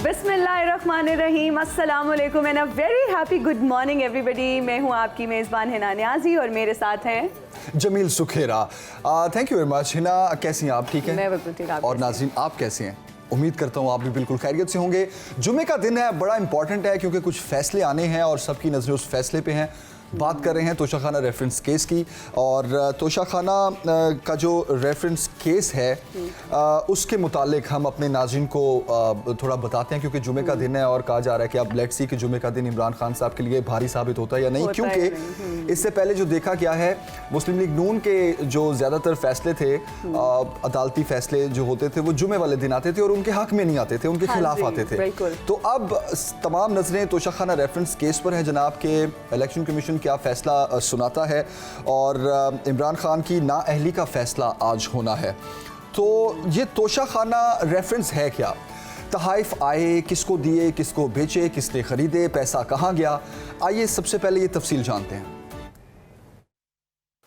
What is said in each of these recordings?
बिस्मिल्लाहिर्रहमानिर्रहीम, अस्सलाम वालेकुम and a very happy good morning everybody. मैं हूँ आपकी मेज़बान हिना नियाज़ी और मेरे साथ हैं Jameel Sukhera. Thank you very much. Hina, कैसी हैं आप? ठीक है, मैं बिल्कुल ठीक। और नाज़रीन, आप कैसे हैं? उम्मीद करता हूँ आप भी बिल्कुल खैरियत से होंगे। जुमे का दिन है, बड़ा इंपॉर्टेंट है क्योंकि कुछ फैसले आने हैं और सबकी नज़रें उस फैसले पे हैं। बात कर रहे हैं तोशाखाना रेफरेंस केस की, और तोशाखाना का जो रेफरेंस केस है उसके मुतालिक हम अपने नाज़रीन को थोड़ा बताते हैं, क्योंकि जुमे का दिन है और कहा जा रहा है कि अब लेट्स सी कि जुमे का दिन इमरान खान साहब के लिए भारी साबित होता है या नहीं, क्योंकि इससे पहले जो देखा गया है मुस्लिम लीग नून के जो ज़्यादातर फैसले थे, अदालती फैसले जो होते थे, वो जुमे वाले दिन आते थे और उनके हक में नहीं आते थे, उनके खिलाफ आते थे। तो अब तमाम नज़रें तोशाखाना रेफरेंस केस पर है जनाब के इलेक्शन कमीशन क्या फैसला सुनाता है, और इमरान खान की नाअहली का फैसला आज होना है। तो ये तोशाखाना रेफरेंस है क्या? तहाइफ आए, किसको दिए, किसको बेचे, किसने खरीदे, पैसा कहाँ गया? आइए सबसे पहले ये तफसील जानते हैं।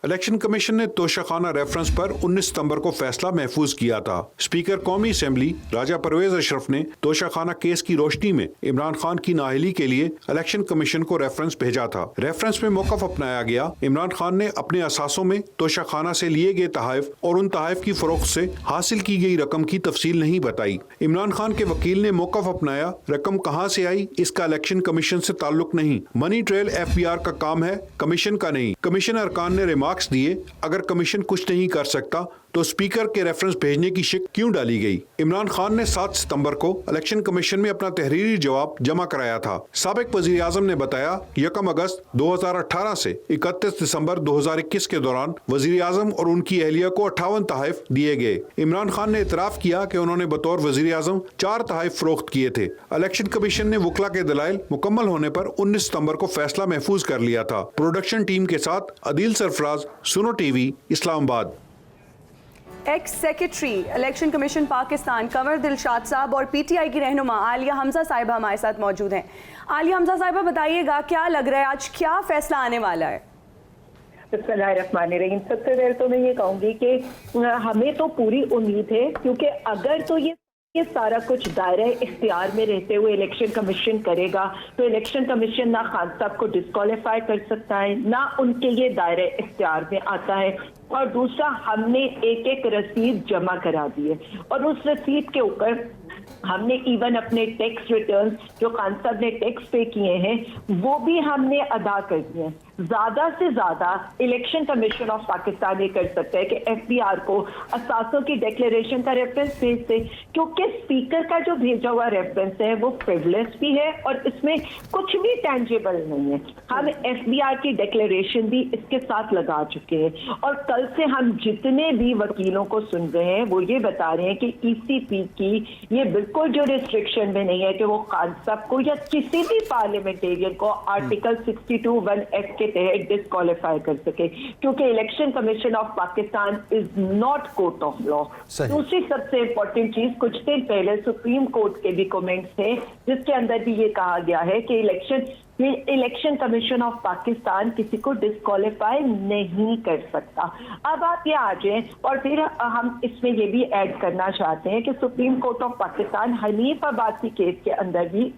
इलेक्शन कमीशन ने तोशाखाना रेफरेंस पर 19 सितंबर को फैसला महफूज किया था। स्पीकर कौमी असेंबली राजा परवेज अशरफ ने तोशाखाना केस की रोशनी में इमरान खान की नाअहली के लिए इलेक्शन कमीशन को रेफरेंस भेजा था। रेफरेंस में मौक़िफ़ अपनाया गया। इमरान खान ने अपने असासों में तोशाखाना से लिए गए तहाइफ और उन तहाइफ की फरोख्त से हासिल की गई रकम की तफसील नहीं बताई। इमरान खान के वकील ने मौक़िफ़ अपनाया, रकम कहाँ से आई इसका इलेक्शन कमीशन से ताल्लुक नहीं, मनी ट्रेल FBI का काम है, कमीशन का नहीं। कमीशन अरकान ने मार्क्स दिए, अगर कमीशन कुछ नहीं कर सकता तो स्पीकर के रेफरेंस भेजने की शिक क्यों डाली गई? इमरान खान ने 7 सितंबर को इलेक्शन कमीशन में अपना तहरीरी जवाब जमा कराया था। साबिक वजीर आजम ने बताया 1 अगस्त 2018 से 31 दिसंबर 2021 के दौरान वजीर आजम और उनकी अहलिया को 58 तहाइफ दिए गए। इमरान खान ने इतराफ किया कि उन्होंने बतौर वजीर आजम 4 तहाइफ फरोख्त किए थे। इलेक्शन कमीशन ने वकला के दलाइल मुकम्मल होने पर 19 सितंबर को फैसला महफूज कर लिया था। प्रोडक्शन टीम के साथ अदील सरफराज, सुनो TV, Islamabad. X secretary election commission Pakistan Kanwar Dilshad साहब और PTI की रहनुमा आलिया हमजा साहिबा हमारे साथ मौजूद हैं। आलिया हमजा साहिबा, बताइएगा क्या लग रहा है, आज क्या फैसला आने वाला है? बिस्मिल्लाहिर्रहमानिर्रहीम। सबसे पहले तो मैं ये कहूँगी कि हमें तो पूरी उम्मीद है, क्योंकि अगर तो ये सारा कुछ दायरे इख्तियार में रहते हुए इलेक्शन कमीशन करेगा तो इलेक्शन कमीशन ना खान साहब को डिस्क्वालीफाई कर सकता है, ना उनके ये दायरे इख्तियार में आता है। और दूसरा, हमने एक एक रसीद जमा करा दी है और उस रसीद के ऊपर हमने इवन अपने टैक्स रिटर्न जो खान साहब ने टैक्स पे किए हैं वो भी हमने अदा कर दिए हैं। ज्यादा से ज्यादा इलेक्शन कमीशन ऑफ पाकिस्तान ये कर सकता है कि FBI को असासों की डिक्लेरेशन का रेफरेंस भेज दे, क्योंकि स्पीकर का जो भेजा हुआ रेफरेंस है वो फ्रिवलेस भी है और इसमें कुछ भी टेंजिबल नहीं है। हम FBI की डिक्लेरेशन भी इसके साथ लगा चुके हैं और कल से हम जितने भी वकीलों को सुन रहे हैं वो ये बता रहे हैं कि ECP की ये बिल्कुल जो रिस्ट्रिक्शन में नहीं है कि वो खान साहब को या किसी भी पार्लियामेंटेरियन को आर्टिकल 62(1) एक्ट के तहत डिस्क्वालीफाई कर सके, क्योंकि election commission of Pakistan is not court of law. दूसरी सबसे इंपॉर्टेंट चीज, कुछ दिन पहले सुप्रीम कोर्ट के भी कमेंट्स थे जिसके अंदर भी ये कहा गया है कि इलेक्शन कमीशन ऑफ पाकिस्तान किसी को डिस्क्वालीफाई नहीं कर सकता। अब आप ये आ जाए और फिर हम इसमें ये भी ऐड करना चाहते हैं कि supreme court of Pakistan Hanif Abbasi case के अंदर भी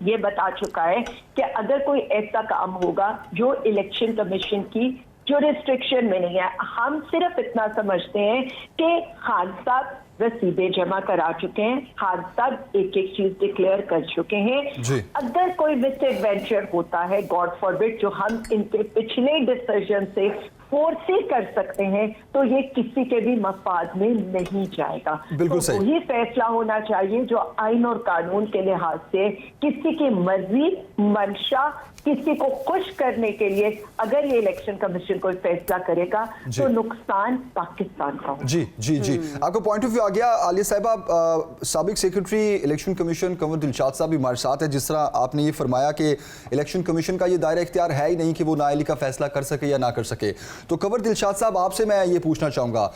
ये बता चुका है कि अगर कोई ऐसा काम होगा जो इलेक्शन कमीशन की जो रिस्ट्रिक्शन में नहीं है, हम सिर्फ इतना समझते हैं कि खान साहब रसीदें जमा करा चुके हैं, खान साहब एक एक चीज डिक्लेयर कर चुके हैं। अगर कोई मिस एडवेंचर होता है, गॉड फॉरबिड, जो हम इनके पिछले डिसीजन से फोर्स ही कर सकते हैं, तो ये किसी के भी मफाद में नहीं जाएगा। बिल्कुल तो वही फैसला होना चाहिए जो आइन और कानून के लिहाज से किसी की मर्जी, मंशा, किसी को खुश करने के लिए अगर ये इलेक्शन कमीशन कोई फैसला करेगा तो नुकसान पाकिस्तान का होगा। जी जी जी, आपका पॉइंट ऑफ व्यू आ गया। आलिया साहिबा, साबिक secretary election commission Kanwar Dilshad साहब भी हमारे साथ है। जिस तरह आपने ये फरमाया कि इलेक्शन कमीशन का ये दायरा इख्तियार है ही नहीं कि वो नाअहली का फैसला कर सके या ना कर सके, तो कंवर दिलशाद साहब आपसे मैं ये पूछना चाहूँगा,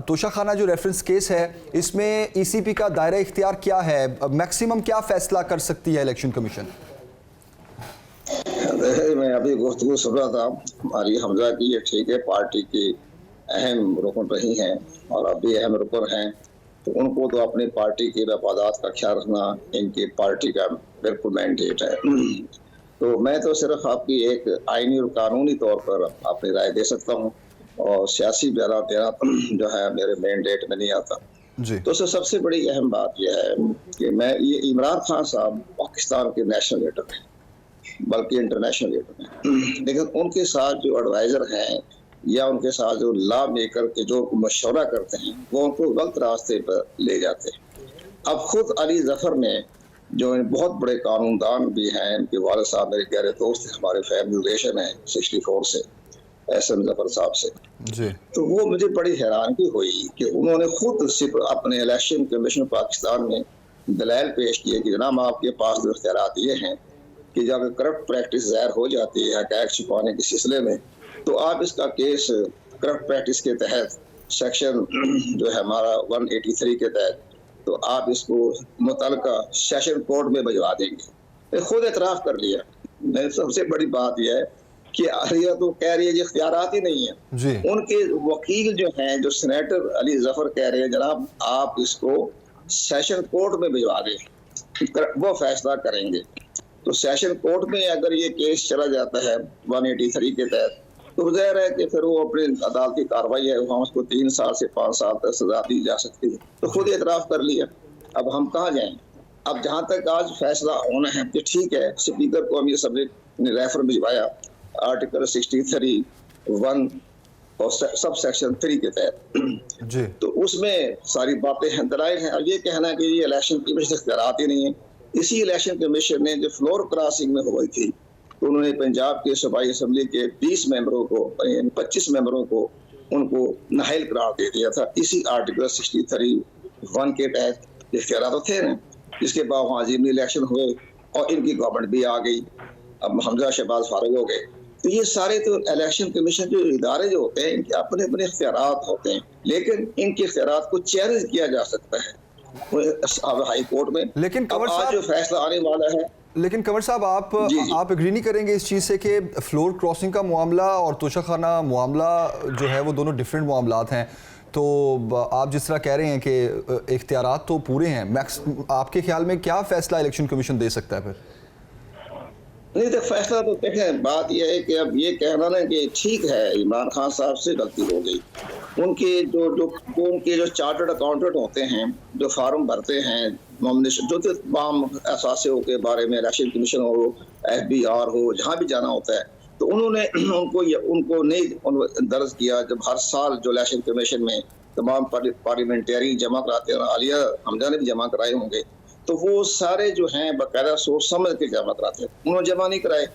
तोशाखाना जो रेफरेंस केस है इसमें ECP का दायरा इख्तियार क्या है, मैक्सिमम क्या फैसला कर सकती है इलेक्शन कमीशन? मैं अभी गुफ्तगू सुन रहा था हमारी हमजा की, ये ठीक है, पार्टी की अहम रुकन रही हैं और अब भी अहम रुकन हैं तो उनको तो अपनी पार्टी के मफादात का ख्याल रखना इनकी पार्टी का बिल्कुल मैंडेट है। तो मैं तो सिर्फ आपकी एक आईनी और कानूनी तौर पर अपनी राय दे सकता हूँ, और सियासी बयान देना जो है मेरे मैंडेट में नहीं आता जी। तो सबसे बड़ी अहम बात यह है कि मैं ये इमरान खान साहब पाकिस्तान के नेशनल लीडर हैं, बल्कि इंटरनेशनल लीडर हैं, लेकिन उनके साथ जो एडवाइजर हैं या उनके साथ जो लॉ मेकर के जो मशवरा करते हैं वो उनको गलत रास्ते पर ले जाते हैं। अब खुद अली जफर ने जो बहुत बड़े कानूनदान भी हैं, इनके वालिद साहब मेरे गहरे दोस्त हैं, हमारे फैमिली रिलेशन है 64 से एसएम जफर साहब से जी। तो वो मुझे बड़ी हैरानगी हुई कि उन्होंने खुद सिर्फ अपने इलेक्शन कमीशन पाकिस्तान में दलाइल पेश किए कि जनाब आपके पास जो इख्तियारात ये हैं कि जब करप्ट प्रैक्टिस ज़ाहिर हो जाती है हक़ाइक़ छुपाने के सिलसिले में, तो आप इसका केस करप्ट प्रैक्टिस के तहत सेक्शन जो है हमारा 183 के तहत, तो आप इसको मुतल्लिका सेशन कोर्ट में भिजवा देंगे। खुद एतराफ़ कर लिया। मैं सबसे बड़ी बात यह है कि आलिया तो कह रही है कि इख्तियारात ही नहीं है जी। उनके वकील जो हैं, जो सेनेटर अली जफर कह रहे हैं जनाब आप इसको सेशन कोर्ट में भिजवा दें, वो फैसला करेंगे। तो सेशन कोर्ट में अगर ये केस चला जाता है 183 के तहत, तो ज़ाहिर है कि फिर वो अपनी अदालती कार्रवाई है वहाँ उसको 3 साल से 5 साल तक सजा दी जा सकती है। तो खुद एतराफ़ कर लिया। अब हम कहाँ जाएं? अब जहाँ तक आज फैसला होना है कि ठीक है, स्पीकर को अमीर सब्जेक्ट ने रेफर भिजवाया आर्टिकल 63(1) और सब सेक्शन 3 के तहत जी। तो उसमें सारी बातें दलाइल हैं। और ये कहना कि ये इलेक्शन कमीशन इख्तियारात ही नहीं है, इसी इलेक्शन कमीशन ने जो फ्लोर क्रॉसिंग में हुई थी तो उन्होंने पंजाब के सूबाई असम्बली के 20 मेंबरों को 25 मेंबरों को उनको नाहिल करार दे दिया था इसी आर्टिकल 63(1) के तहत। इख्तियारात तो थे ना, जिसके बाद वहाँ अजीम इलेक्शन हुए और इनकी गवर्नमेंट भी आ गई। अब हमजा शहबाज फारूक हो गए। तो ये सारे तो इलेक्शन कमीशन के इदारे जो होते हैं इनके अपने अपने इख्तियारात होते हैं, लेकिन इनके इख्तियारात को चैलेंज किया जा सकता है हाई कोर्ट में। लेकिन अब आज जो फैसला आने वाला है, लेकिन कंवर साहब आप एग्री नहीं करेंगे इस चीज़ से कि फ्लोर क्रॉसिंग का मामला और तोशाखाना मामला जो है वो दोनों डिफरेंट मामलात हैं? तो आप जिस तरह कह रहे हैं कि इख्तियारात तो पूरे हैं, आपके ख्याल में क्या फ़ैसला इलेक्शन कमीशन दे सकता है फिर? नहीं तो फैसला तो देखें, बात यह है कि अब ये कहना ना कि ठीक है इमरान खान साहब से गलती हो गई, उनके जो चार्टर्ड अकाउंटेंट होते हैं जो फार्म भरते हैं नॉमिनेशन जो तमाम असासियों के बारे में इलेक्शन कमीशन हो FBI हो जहाँ भी जाना होता है, तो उन्होंने उनको नहीं दर्ज किया। जब हर साल जो इलेक्शन कमीशन में तमाम पार्लियामेंटेरियन जमा कराते हैं, आलिया हमजा ने भी जमा कराए होंगे, तो वो सारे जो हैं बाकायदा सोच समझ के जमा कराते हैं, उन्होंने जमा नहीं कराए।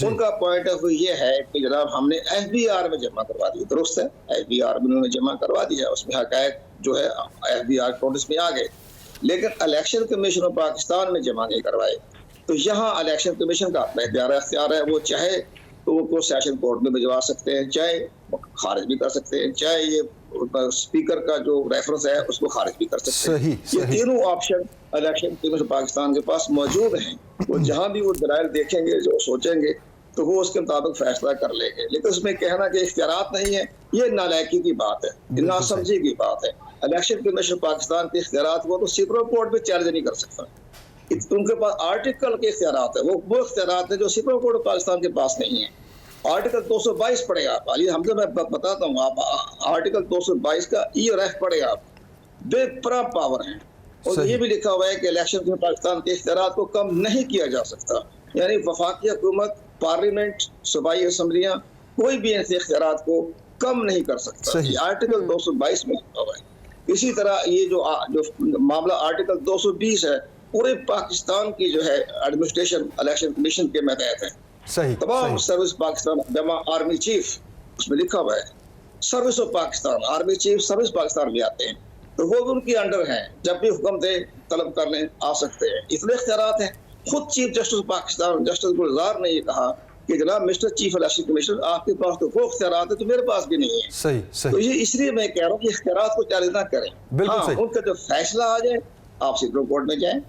उनका पॉइंट ऑफ व्यू ये है कि जनाब हमने FBI में जमा करवा दिया। दुरुस्त है, FBI में उन्होंने जमा करवा दिया, उसमें हक़ाइक़ जो है FBI नोटिस में आ गए, लेकिन इलेक्शन कमीशन ऑफ पाकिस्तान में जमा नहीं करवाए। तो यहाँ इलेक्शन कमीशन का अपना इख्तियार है, वो चाहे तो उनको सेशन कोर्ट में भिजवा सकते हैं, चाहे खारिज भी कर सकते हैं, चाहे ये स्पीकर का जो रेफरेंस है उसको खारिज भी कर सकते हैं। ये तीनों ऑप्शन इलेक्शन कमीशन पाकिस्तान के पास मौजूद हैं। वो जहाँ भी वो दलाइल देखेंगे, जो सोचेंगे, तो वो उसके मुताबिक फैसला कर लेंगे। लेकिन उसमें कहना कि इख्तियारात नहीं है, ये नालायकी की बात है, नासमझी की बात है। इलेक्शन कमीशन पाकिस्तान के इख्तियारात वो तो सुप्रीम कोर्ट में चैलेंज नहीं कर सकता। उनके पास आर्टिकल के इख्तियारात है, वो इख्तियारात है जो सुप्रीम कोर्ट पाकिस्तान के पास नहीं है। आर्टिकल 222 पढ़ेगा आप, अली हमजा मैं बताता हूँ, आप आर्टिकल 222 का E और F पढ़ेगा आप, बेपरा पावर है। और ये भी लिखा हुआ है कि इलेक्शन में पाकिस्तान के इख्तियारात को कम नहीं किया जा सकता, यानी वफाकी हुकूमत, पार्लियामेंट, सूबाई असम्बलियाँ कोई भी ऐसे इख्तियारात को कम नहीं कर सकता। ये आर्टिकल 222 में लिखा हुआ है। इसी तरह ये जो मामला आर्टिकल 220 है, पूरे पाकिस्तान की जो है एडमिनिस्ट्रेशन इलेक्शन कमीशन के मतहत है। तमाम सर्विस पाकिस्तान जमा आर्मी चीफ उसमें लिखा हुआ है, service of Pakistan, army chief service Pakistan में आते हैं, तो वो भी उनके अंडर हैं, जब भी हुक्म दे तलब करने आ सकते हैं। इतने इख्तियारात हैं। खुद चीफ जस्टिस पाकिस्तान जस्टिस गुलजार ने ये कहा कि जनाब मिस्टर चीफ इलेक्शन कमिश्नर, आपके पास तो वो इख्तियारात है तो मेरे पास भी नहीं है। सही। तो ये इसलिए मैं कह रहा हूँ कि इख्तियारात को चैलेंज ना करें। हाँ, उनका जो फैसला आ जाए, आप सुप्रीम कोर्ट में जाएं,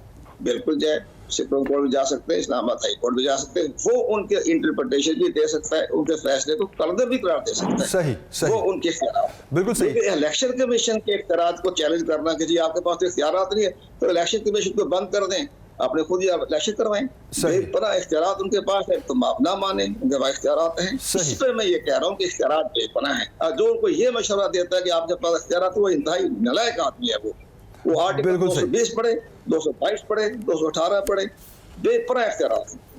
बिल्कुल जाए, सुप्रीम कोर्ट भी जा सकते हैं, इस्लामाबाद हाई कोर्ट भी जा सकते हैं, वो उनके इंटरप्रिटेशन भी दे सकता है, उनके फैसले को कलदर भी करार दे सकता है। सही सही, वो उनके इख्तियार, बिल्कुल सही। इलेक्शन कमीशन के इख्तियार को चैलेंज करना कि जी आपके पास तो इख्तियार नहीं है, तो इलेक्शन कमीशन को बंद कर दें, आपने खुद ही इलेक्शन करवाएं। बेपनाह इख्तियार उनके पास है, तुम आप ना माने, उनके पास इख्तियार हैं। इस पे मैं ये कह रहा हूँ कि इख्तियार बेपनाह है। जो उनको ये मशवरा देता है कि आपके पास इख्तियार, वो इंतहाई नालायक आदमी है। वो आर्टिकल 220 पढ़े, 222 पढ़े, 218 पढ़े, बेपनाह इख्तियार।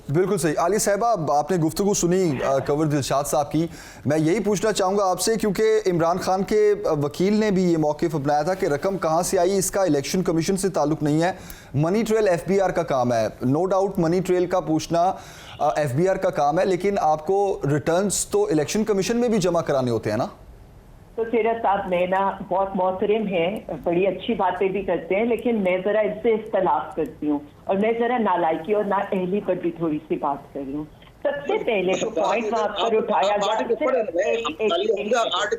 बिल्कुल सही। आलिया साहिबा, आपने गुफ्तगू सुनी कंवर दिलशाद साहब की, मैं यही पूछना चाहूँगा आपसे, क्योंकि इमरान खान के वकील ने भी ये मौक़िफ़ अपनाया था कि रकम कहाँ से आई इसका इलेक्शन कमीशन से ताल्लुक़ नहीं है, मनी ट्रेल FBR का काम है। नो डाउट मनी ट्रेल का पूछना FBR का काम है, लेकिन आपको रिटर्न्स तो इलेक्शन कमीशन में भी जमा कराने होते हैं ना? तो खेरा साहब, मैं ना बहुत मोहतरम है, बड़ी अच्छी बातें भी करते हैं, लेकिन मैं जरा इससे इख्तलाफ करती हूँ और मैं जरा नालायकी और नाअहली पर भी थोड़ी सी बात कर रही हूँ। सबसे पहले तो पॉइंट वहाँ पर उठाया गया, आर्टिकल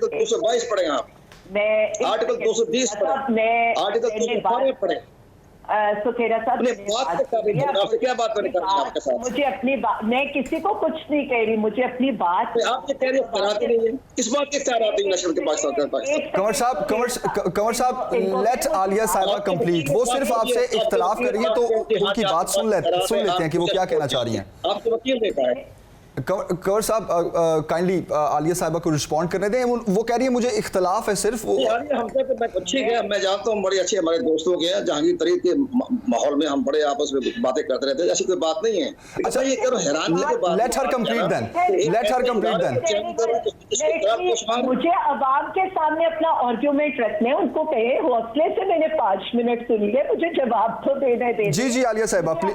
222 पढ़े आप, मैं आर्टिकल 220 पढ़े, आर्टिकल 218 पढ़े। सुखेरा साहब, क्या बात आपके साथ? मुझे अपनी बात, मैं किसी को कुछ नहीं कह रही, मुझे अपनी बात आप ये कह रही है, किस बात के इख्तियार आते हैं नेशनल के पाकिस्तान? कंवर साहब लेट आलिया साहिबा कंप्लीट, वो सिर्फ आपसे इख्तलाफ कर रही है, तो उनकी बात सुन लेते हैं कि वो क्या कहना चाह रही हैं। आपको वकील देखा है कंवर साहब, काइंडली आलिया साहिबा को रिस्पॉन्ड करने दें। वो कह रही है मुझे इख्तलाफ है सिर्फ। वो हमसे तो मैं ठीक है, मैं जानता हूँ, बड़ी अच्छी हमारे दोस्तों के हैं, जहांगीर तरीन के माहौल में हम बड़े आपस में बातें करते रहते हैं, ऐसी कोई बात नहीं है। अच्छा, ये करो हैरानी की बात, let her complete then, let her complete then. मुझे अवाम के सामने अपना आर्गुमेंट रखने, उनको कहे हौसले से, मैंने 5 मिनट सुन लिए, मुझे जवाब तो देने दे। जी आलिया साहिबा प्लीज।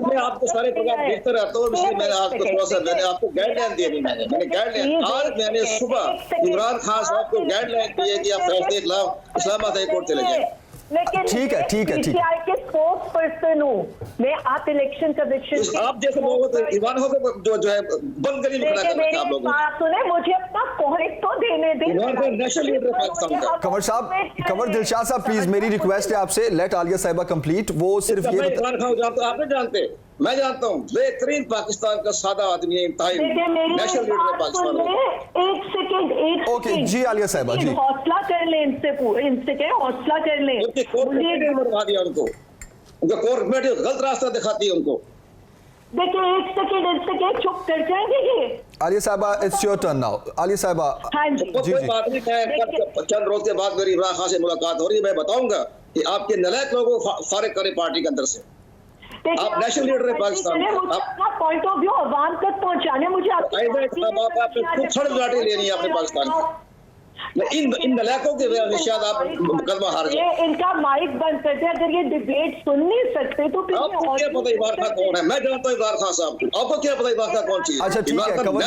मैं आपको सारे प्रोग्राम देखते रहता हूँ, इसलिए मैंने आपको थोड़ा सा, मैंने आपको गाइडलाइन दी थी, मैंने गाइडलाइन, आज मैंने सुबह इमरान खान साहब को गाइडलाइन दी है कि आप फैसले के खिलाफ इस्लामाबाद हाई कोर्ट चले जाएं। ठीक है पीटीआई के स्पोक्स पर्सन हूँ मैं, आप इलेक्शन कमीशन, आप जैसे लोगों को ईमान हो जो है बंद गली में खड़ा कर रखा आप लोगों ने। सुने, मुझे अपना पॉइंट तो देने दें। नेशनल लीडर पाकिस्तान का कंवर साहब, कंवर दिलशाद साहब प्लीज, मेरी रिक्वेस्ट है आपसे, लेट आलिया साहिबा कंप्लीट। वो सिर्फ ये इमरान खान जानते, आप नहीं जानते, मैं जानता हूँ, बेहतरीन पाकिस्तान का सादा आदमी है, इंतहाई नेशनल लीडर है पाकिस्तान में। एक सेकंड ओके जी आलिया साहिबा जी, हौसला कर ले, इनसे कहे हौसला कर ले। मरवा दिया उनको, उनका कोर्ट कमेटी गलत रास्ता दिखाती है उनको। देखिए, एक सेकंड इनसे चुप कर जाएंगे ये। आलिया साहिबा it's your turn now. Alia साहिबा हाँ जी, कोई बात नहीं, चंद रोज के बाद मेरी इमरान खान से मुलाकात हो रही है, मैं बताऊंगा कि आपके नालायक लोगों को फारिग करें पार्टी के अंदर से। आप नेशनल लीडर है पाकिस्तान, अपना पॉइंट ऑफ व्यू अवाम तक पहुंचाने, मुझे छड़ लाठी लेनी है अपने पाकिस्तान की। इन नलायकों के वजह शायद आप मुकदमा हार जाए। इनका माइक बंद करते, अगर ये डिबेट सुन नहीं सकते तो फिर आपको क्या पता इमरान खान कौन है? मैं जानता हूँ इमरान खान साहब को, आपको क्या पता इमरान खान कौन चीज? अच्छा ठीक है, कंवर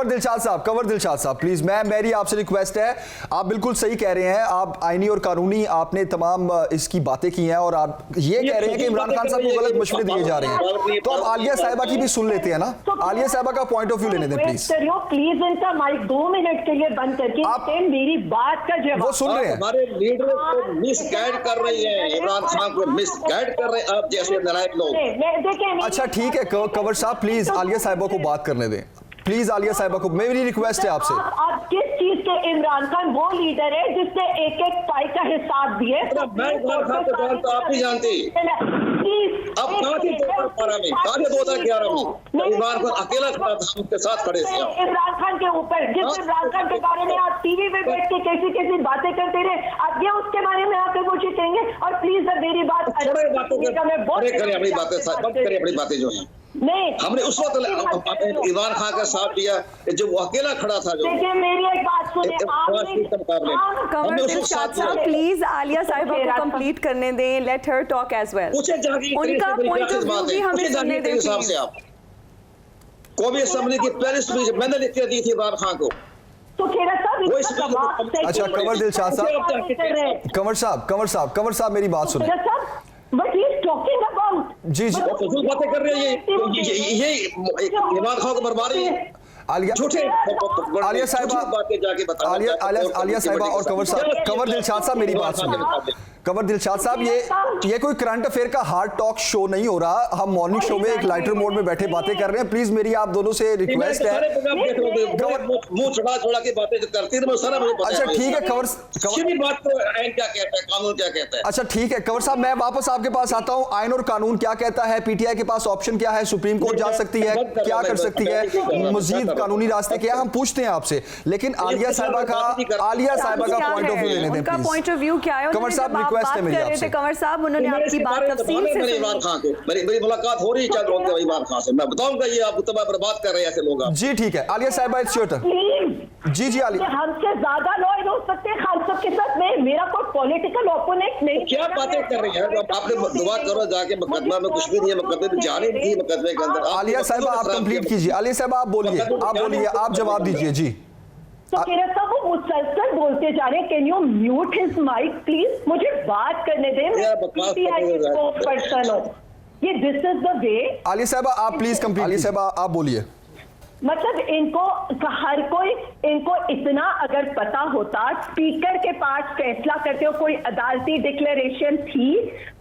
दिलशाद साहब, कंवर दिलशाद साहब प्लीज, मेरी आपसे रिक्वेस्ट है, आप बिल्कुल सही कह रहे हैं, आप आईनी और कानूनी आपने तमाम इसकी बातें की हैं और आप ये कह रहे हैं कि इमरान खान साहब को गलत मशवरे दिए जा रहे हैं, तो आप आलिया साहिबा की भी सुन लेते हैं ना, आलिया साहिबा का पॉइंट ऑफ व्यू लेने दें प्लीज। प्लीज इनका माइक 2 मिनट के लिए बंद करके आप मेरी बात का जवाब, वो सुन रहे हैं। हमारे लीडर को मिसगाइड कर रही है, इमरान खान को मिसगाइड कर रहे हैं आप जैसे नालायक लोग। अच्छा ठीक है कंवर साहब, प्लीज आलिया साहिबा को बात करने दें, प्लीज आलिया साहिबा को, मेरी रिक्वेस्ट है आपसे। आप किस चीज के? इमरान खान वो लीडर है जिसने एक एक पाई का हिसाब दिए। मैं इमरान खान को जानता, आप नहीं जानती। अब कहाँ थी 2012 में, कहाँ थे 2011 में? इमरान खान अकेला खड़ा था, उनके साथ खड़े थे। इमरान खान के ऊपर, जिस इमरान खान के बारे में आप टीवी पे बैठ के कैसी कैसी बातें करते रहे, अब ये उसके बारे में आकर मुझे कहेंगे। और प्लीज अब मेरी बात करें, अपनी बातें जो हैं नहीं, हमने उस वक्त इमरान खान का साथ दिया जो वो अकेला खड़ा था। जो देखिए, मेरी एक बात सुनिए, कंवर दिलशाद साहब प्लीज आलिया साहिबा को कंप्लीट करने दें, let her talk as well. उनका पॉइंट ऑफ व्यू भी हमें सुनने दें प्लीज। कौमी असेंबली की पहली स्पीच मैंने लिख के दी थी इमरान खान को। तो खेरा साहब, अच्छा कंवर दिलशाद साहब, कंवर साहब मेरी बात सुनिए। But he is talking about जी फजूल बातें कर रहे हैं, ये इमरान खान को मरवा रही है। आलिया साहिबा आलिया साहिबा और कंवर दिलशाद साहब मेरी बात सुनिए। कंवर दिलशाद साहब, ये कोई करंट अफेयर का हार्ड टॉक शो नहीं हो रहा, हम मॉर्निंग शो में एक लाइटर मोड में बैठे बातें कर रहे हैं। प्लीज मेरी आप दोनों से रिक्वेस्ट है। मुंह छोड़ा के बातें करती है, सारा मुझे पता है। अच्छा ठीक है कंवर, बात तो आइन क्या कहता है, कानून क्या कहता है। अच्छा ठीक है कंवर साहब, मैं वापस आपके पास आता हूं। आइन और कानून क्या कहता है, पीटीआई के पास ऑप्शन क्या है, सुप्रीम कोर्ट जा सकती है, क्या कर सकती है, मजीद कानूनी रास्ते क्या, हम पूछते हैं आपसे। लेकिन आलिया साहिबा का पॉइंट ऑफ व्यू लेने दें उनका प्लीज। पॉइंट ऑफ व्यू क्या है? कंवर साहब रिक्वेस्ट है मेरी आपसे। कंवर साहब उन्होंने आपकी बात तफसील से सुनी। इमरान खान को मेरी मुलाकात हो रही है चंद रोज इमरान खान से, मैं बताऊंगा ये आप तबाह बर्बाद कर रहे हैं ऐसे लोग। जी ठीक है आलिया साहिबा, इट्स योर टर्न। जी जी आलिया, हमसे ज्यादा लॉयर हो सकते हैं खान साहब के साथ में, मेरा कोई पॉलिटिकल ओपोनेंट नहीं। क्या बातें कर रही हैं आपने, दुआ करो जाके, मुकदमा में कुछ भी नहीं है, मुकदमे में जाने नहीं मुकदमे के अंदर। आलिया साहिबा आप कंप्लीट कीजिए। आलिया साहिबा आप बोलिए, आप जवाब दीजिए। जी तो किरण साहब वो मुसलसल बोलते जा रहे हैं, can you mute his mic please, मुझे बात करने दें, मैं पीटीआई की स्पोक्सपर्सन हूं। ये this is the way. Alia साहिबा आप प्लीज कंप्लीट। आलिया साहिबा आप बोलिए। मतलब इनको हर कोई, इनको इतना अगर पता होता, स्पीकर के पास फैसला करते हो कोई अदालती डिक्लेरेशन थी,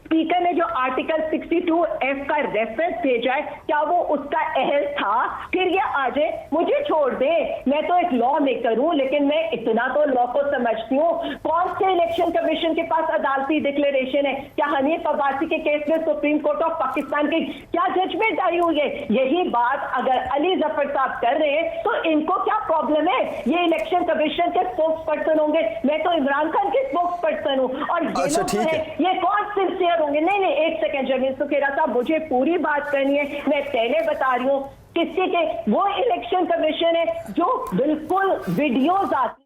स्पीकर ने जो आर्टिकल 62F का रेफरेंस भेजा है, क्या वो उसका अहल था? फिर ये आ जाए, मुझे छोड़ दे, मैं तो एक लॉ मेकर हूं, लेकिन मैं इतना तो लॉ को समझती हूँ। कौन से इलेक्शन कमीशन के पास अदालती डिक्लेरेशन है? क्या हनीफ अब्बासी के केस में सुप्रीम कोर्ट ऑफ पाकिस्तान की क्या जजमेंट आई हुई है? यही बात अगर अली जफर साहब कर रहे हैं तो इनको क्या प्रॉब्लम है? ये इलेक्शन कमीशन के स्पोक्स पर्सन होंगे, मैं तो इमरान खान के स्पोक्स पर्सन हूँ, और ये अच्छा, लोग ठीक है। ये कौन सिंसियर होंगे? नहीं एक सेकंड जमील सुखेरा साहब, मुझे पूरी बात करनी है। मैं पहले बता रही हूँ, किसी के वो इलेक्शन कमीशन है जो बिल्कुल वीडियोज आती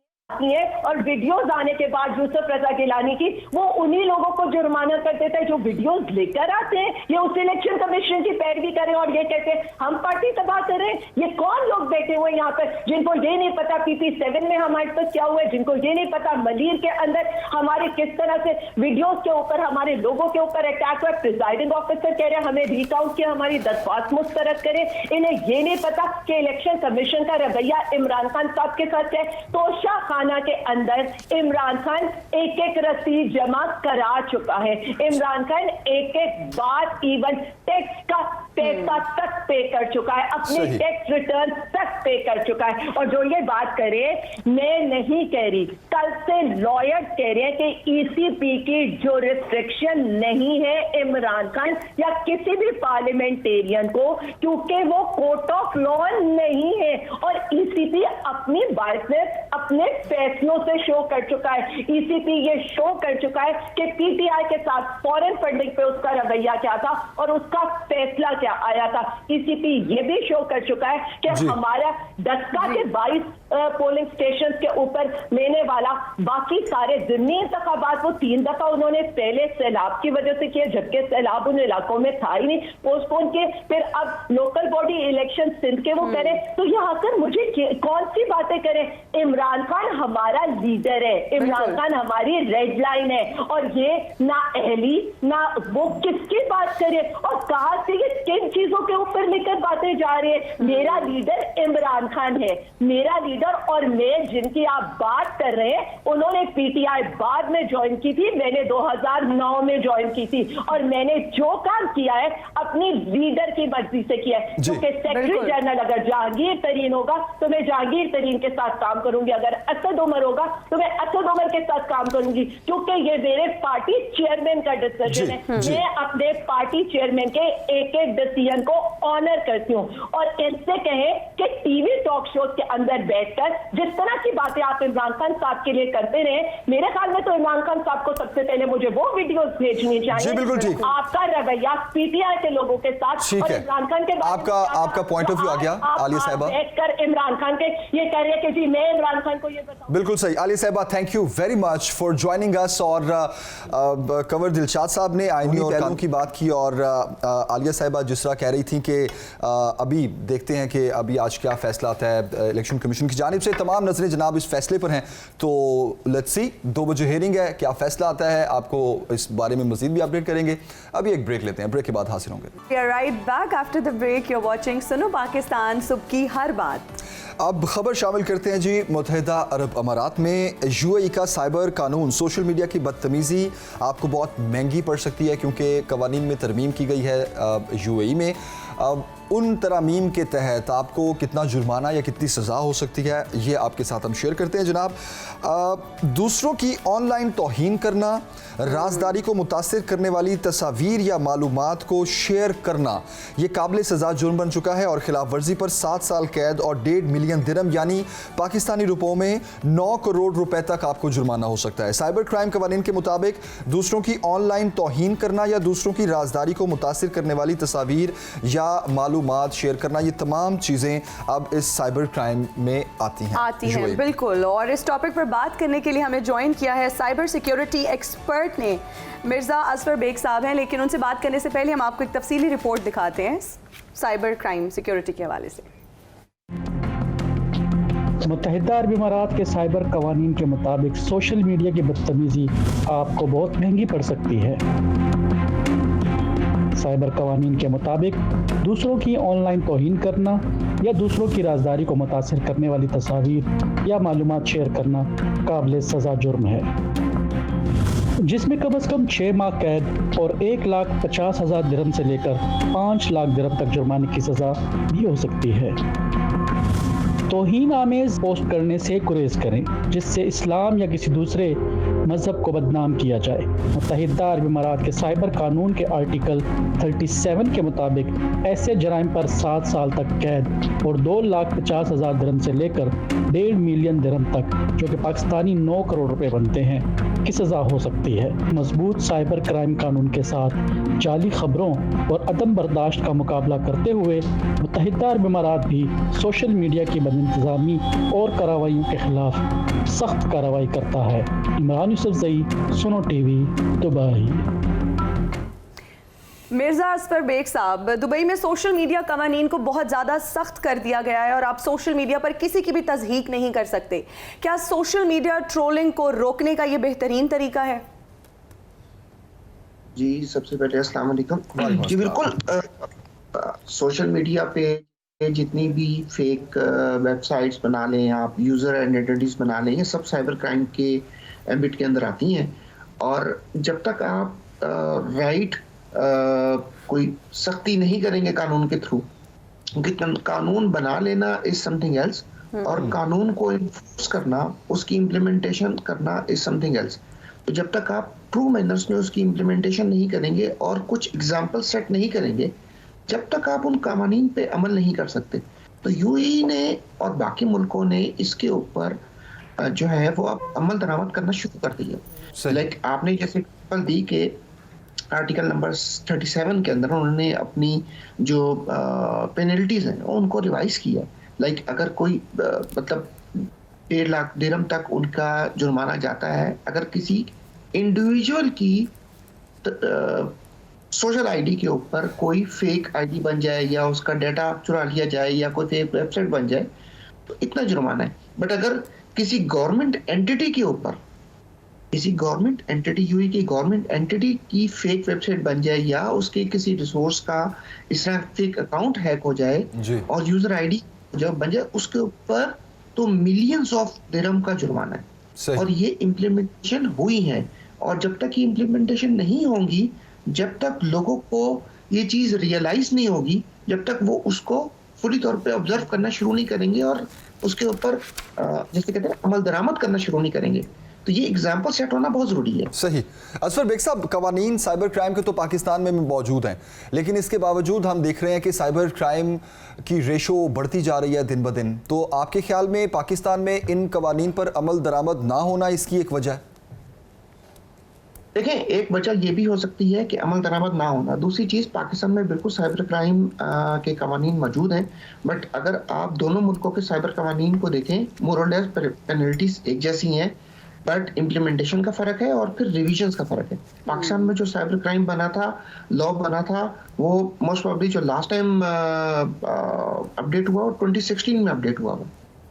है, और वीडियोस आने के बाद यूसुफ रजा गिलानी की, वो उन्हीं लोगों को जुर्माना कर देता है जो वीडियोस लेकर आते हैं। ये उस इलेक्शन कमीशन की पैरवी करें और ये कहते हैं हम पार्टी तबाह कर रहे हैं। ये कौन लोग बैठे हुए यहाँ पर जिनको ये नहीं पता PP7 में हमारे साथ क्या हुआ है, जिनको ये नहीं पता मलीर के अंदर हमारे किस तरह से वीडियोस के ऊपर हमारे लोगों के ऊपर अटैक हुआ। प्रिजाइडिंग ऑफिसर कह रहे हैं हमें रिकाउंट किया, हमारी दरख्वास्त मुस्तरद करें। इन्हें ये नहीं पता कि इलेक्शन कमीशन का रवैया इमरान खान साहब के साथ है। तोशा खाना के अंदर इमरान खान एक रसीद जमा करा चुका है। इमरान खान एक बार इवन टैक्स का पैसा तक पे कर चुका है, अपने टैक्स रिटर्न तक पे कर चुका है। और जो ये बात करे, मैं नहीं कह रही, कल से लॉयर्स कह रहे हैं कि ECP की जो रिस्ट्रिक्शन नहीं है इमरान खान या किसी भी पार्लियामेंटेरियन को, क्योंकि वो कोर्ट ऑफ लॉ नहीं है। और ECP अपनी बाइसनेस अपने फैसलों से शो कर चुका है। ECP ये शो कर चुका है कि PTI के साथ फॉरेन फंडिंग पे उसका रवैया क्या था और उसका फैसला क्या आया था। ECP ये भी शो कर चुका है कि हमारा 10 के 22 पोलिंग स्टेशन के ऊपर लेने वाला बाकी सारे जिमनी इंतखाबात वो 3 दफा उन्होंने पहले सैलाब की वजह से किया, जबकि सैलाब उन इलाकों में था ही नहीं, पोस्टपोन किए। फिर अब लोकल बॉडी इलेक्शन सिंध के वो करें, तो ये आकर मुझे कौन सी बातें करें? इमरान खान हमारा लीडर है, इमरान खान हमारी रेड लाइन है, और ये ना अहली ना वो किसकी बात करे और कहा से ये किन चीजों के ऊपर लेकर बातें जा रही है। मेरा लीडर इमरान खान है, मेरा लीडर, और मैं जिनकी आप बात कर रहे हैं उन्होंने PTI बाद में ज्वाइन की थी, मैंने 2009 में ज्वाइन की थी, और मैंने जो काम किया है अपनी लीडर की मर्जी से किया है। क्योंकि सेक्रेटरी जनरल अगर जहांगीर तरीन होगा तो मैं जहांगीर तरीन के साथ काम करूंगी, अगर असद उमर होगा तो मैं असद उमर के साथ काम करूंगी, क्योंकि ये मेरे पार्टी चेयरमैन का डिसीजन है। मैं अपने पार्टी चेयरमैन के एक डिसीजन को ऑनर करती हूँ। और इनसे कहें कि टीवी टॉक शो के अंदर बैठकर जिस तरह की बातें आप इमरान खान साहब के लिए करते रहे, मेरे ख्याल में तो इमरान खान साहब को सबसे पहले मुझे वो वीडियोस भेजनी चाहिए। जी बिल्कुल ठीक। आपका रवैया PTI के लोगों के साथ और इमरान खान के आपका पॉइंट ऑफ व्यू आ गया आलिया साहिबा। बैठकर इमरान खान के ये कह रहे हैं कि जी मैं इमरान खान को ये बताऊं। बिल्कुल सही आलिया साहिबा, thank you very much for joining us. और कंवर दिलशाद साहब ने आईनी और कानून की बात की, और आलिया साहिबा जिस तरह कह रही थी कि अभी देखते हैं कि अभी आज क्या फैसला आता है इलेक्शन कमीशन की जानिब से। तमाम नजरें जनाब इस फैसले पर हैं, तो लेट्स सी 2 बजे हियरिंग है, क्या फैसला आता है, आपको इस बारे में मजीद भी अपडेट करेंगे। अभी एक ब्रेक लेते हैं, ब्रेक के बाद हाजिर होंगे। We are right back after the break. You're watching सुनो पाकिस्तान, सुबह की हर बात। अब खबर शामिल करते हैं जी। मुत्तहिदा अरब अमारात में यूएई का साइबर कानून साइबर मीडिया की बदतमीज़ी आपको बहुत महंगी पड़ सकती है, क्योंकि कवानीन में तरमीम की गई है यूएई में। उन तरामीम के तहत आपको कितना जुर्माना या कितनी सज़ा हो सकती है, ये आपके साथ हम शेयर करते हैं जनाब। दूसरों की ऑनलाइन तौहीन करना, राजदारी को मुतासिर करने वाली तस्वीर या मालूमात को शेयर करना, ये काबिल सज़ा जुर्म बन चुका है और खिलाफ वर्जी पर 7 साल कैद और 1.5 मिलियन दिरहम यानी पाकिस्तानी रुपयों में 9 करोड़ रुपए तक आपको जुर्माना हो सकता है। साइबर क्राइम कवानीन के मुताबिक दूसरों की ऑनलाइन तौहीन करना या दूसरों की राजदारी को मुतासिर करने वाली तस्वीर या मालूमात शेयर करना, ये तमाम चीज़ें अब इस साइबर क्राइम में आती हैं। बिल्कुल। और इस टॉपिक पर बात करने के लिए हमें ज्वाइन किया है साइबर सिक्योरिटी एक्सपर्ट ने मिर्ज़ा असफर बेग साहब हैं, लेकिन उनसे बात करने से पहले हम आपको एक तफसीली रिपोर्ट दिखाते हैं साइबर क्राइम सिक्योरिटी के हवाले से। मुत्तहिदा अरब अमारात के साइबर कवानीन के मुताबिक सोशल मीडिया की बदतमीज़ी आपको बहुत महंगी पड़ सकती है। साइबर कवानीन के मुताबिक दूसरों की ऑनलाइन तौहीन करना या दूसरों की राजदारी को मुतासिर करने वाली तस्वीर या मालूमात शेयर करना काबिल सज़ा जुर्म है, जिसमें कम से कम 6 माह कैद और 1,50,000 दिरहम से लेकर 5 लाख दिरहम तक जुर्माने की सज़ा भी हो सकती है। तौहीन आमेज पोस्ट करने से गुरेज करें जिससे इस्लाम या किसी दूसरे मजहब को बदनाम किया जाए। मुत्तहिदा अरब अमारात के साइबर कानून के आर्टिकल 37 के मुताबिक ऐसे जराइम पर 7 साल तक कैद और 2,50,000 दिरहम से लेकर 1.5 मिलियन दिरहम तक, जो कि पाकिस्तानी 9 करोड़ रुपए बनते हैं, की सज़ा हो सकती है। मजबूत साइबर क्राइम कानून के साथ जाली खबरों और अदम बर्दाश्त का मुकाबला करते हुए मुत्तहिदा अरब अमारात भी सोशल मीडिया की बदइंतज़ामी और कार्रवाइयों के खिलाफ सख्त कार्रवाई करता है। इमरान यूसुफजई, सुनो टीवी, दुबई। मिर्ज़ा असफर बेग साहब, दुबई में सोशल मीडिया कवानीन को बहुत ज़्यादा सख्त कर दिया गया है और आप सोशल मीडिया पर किसी की भी तज़हीक नहीं कर सकते। क्या सोशल मीडिया ट्रोलिंग को रोकने का ये बेहतरीन तरीका है? जी, सबसे पहले अस्सलाम वालेकुम। जी बिल्कुल, सोशल मीडिया पे जितनी भी फेक वेबसाइट्स बना लें आप, यूज़र आइडेंटिटीज बना लें, ये सब साइबर क्राइम के एम्बिट के अंदर आती हैं। और जब तक आप राइट कोई सख्ती नहीं करेंगे कानून के थ्रू, क्योंकि कानून बना लेना इज समथिंग एल्स और कानून को इन्फोर्स करना, उसकी इम्प्लीमेंटेशन करना इज समथिंग एल्स। तो जब तक आप ट्रू मैनर्स में उसकी इम्प्लीमेंटेशन नहीं करेंगे और कुछ एग्जाम्पल सेट नहीं करेंगे, जब तक आप उन कानून पे अमल नहीं कर सकते। तो यूएई ने और बाकी मुल्कों ने इसके ऊपर जो है वो अब अमल दरामद करना शुरू कर दिया। लाइक आपने जैसे एग्जाम्पल दी कि आर्टिकल नंबर 37 के अंदर उन्होंने अपनी जो पेनल्टीज हैं उनको रिवाइज किया। लाइक अगर कोई मतलब 1.5 लाख दिरहम तक उनका जुर्माना जाता है अगर किसी इंडिविजुअल की सोशल आईडी के ऊपर कोई फेक आईडी बन जाए या उसका डाटा चुरा लिया जाए या कोई फेक वेबसाइट बन जाए, तो इतना जुर्माना है। बट अगर किसी गवर्नमेंट एंटिटी के ऊपर, किसी गवर्नमेंट एंटिटी, यूएई की गवर्नमेंट एंटिटी की फेक वेबसाइट बन जाए या उसके किसी रिसोर्स का इस तरह फेक अकाउंट हैक हो जाए और यूजर आईडी जब बन जाए, उसके ऊपर तो मिलियंस ऑफ दिरहम का जुर्माना है। और ये इम्प्लीमेंटेशन हुई है, और जब तक ये इम्प्लीमेंटेशन नहीं होंगी, जब तक लोगों को ये चीज रियलाइज नहीं होगी, जब तक वो उसको पूरी तौर पे ऑब्जर्व करना शुरू नहीं करेंगे और उसके ऊपर जैसे कहते हैं अमल दरामद करना शुरू नहीं करेंगे, तो ये एग्जाम्पल सेट होना बहुत जरूरी है। सही। असफर बेग साहब, कवानीन साइबर क्राइम के तो पाकिस्तान में मौजूद हैं, लेकिन इसके बावजूद हम देख रहे हैं कि साइबर क्राइम की रेशो बढ़ती जा रही है दिन ब दिन। तो आपके ख्याल में पाकिस्तान में इन कवानीन पर अमल दरामद ना होना इसकी एक वजह है? देखें, एक वजह ये भी हो सकती है कि अमल दरामद ना होना। दूसरी चीज़, पाकिस्तान में बिल्कुल साइबर क्राइम के कवानीन मौजूद हैं, बट अगर आप दोनों मुल्कों के साइबर कवानीन को देखें, मोर और लेस पेनल्टीज एक जैसी हैं, बट इम्प्लीमेंटेशन का फ़र्क है और फिर रिविजन्स का फ़र्क है। पाकिस्तान में जो साइबर क्राइम बना था, लॉ बना था, वो मोस्ट प्रोबेबली जो लास्ट टाइम अपडेट हुआ वो 2016 में अपडेट हुआ,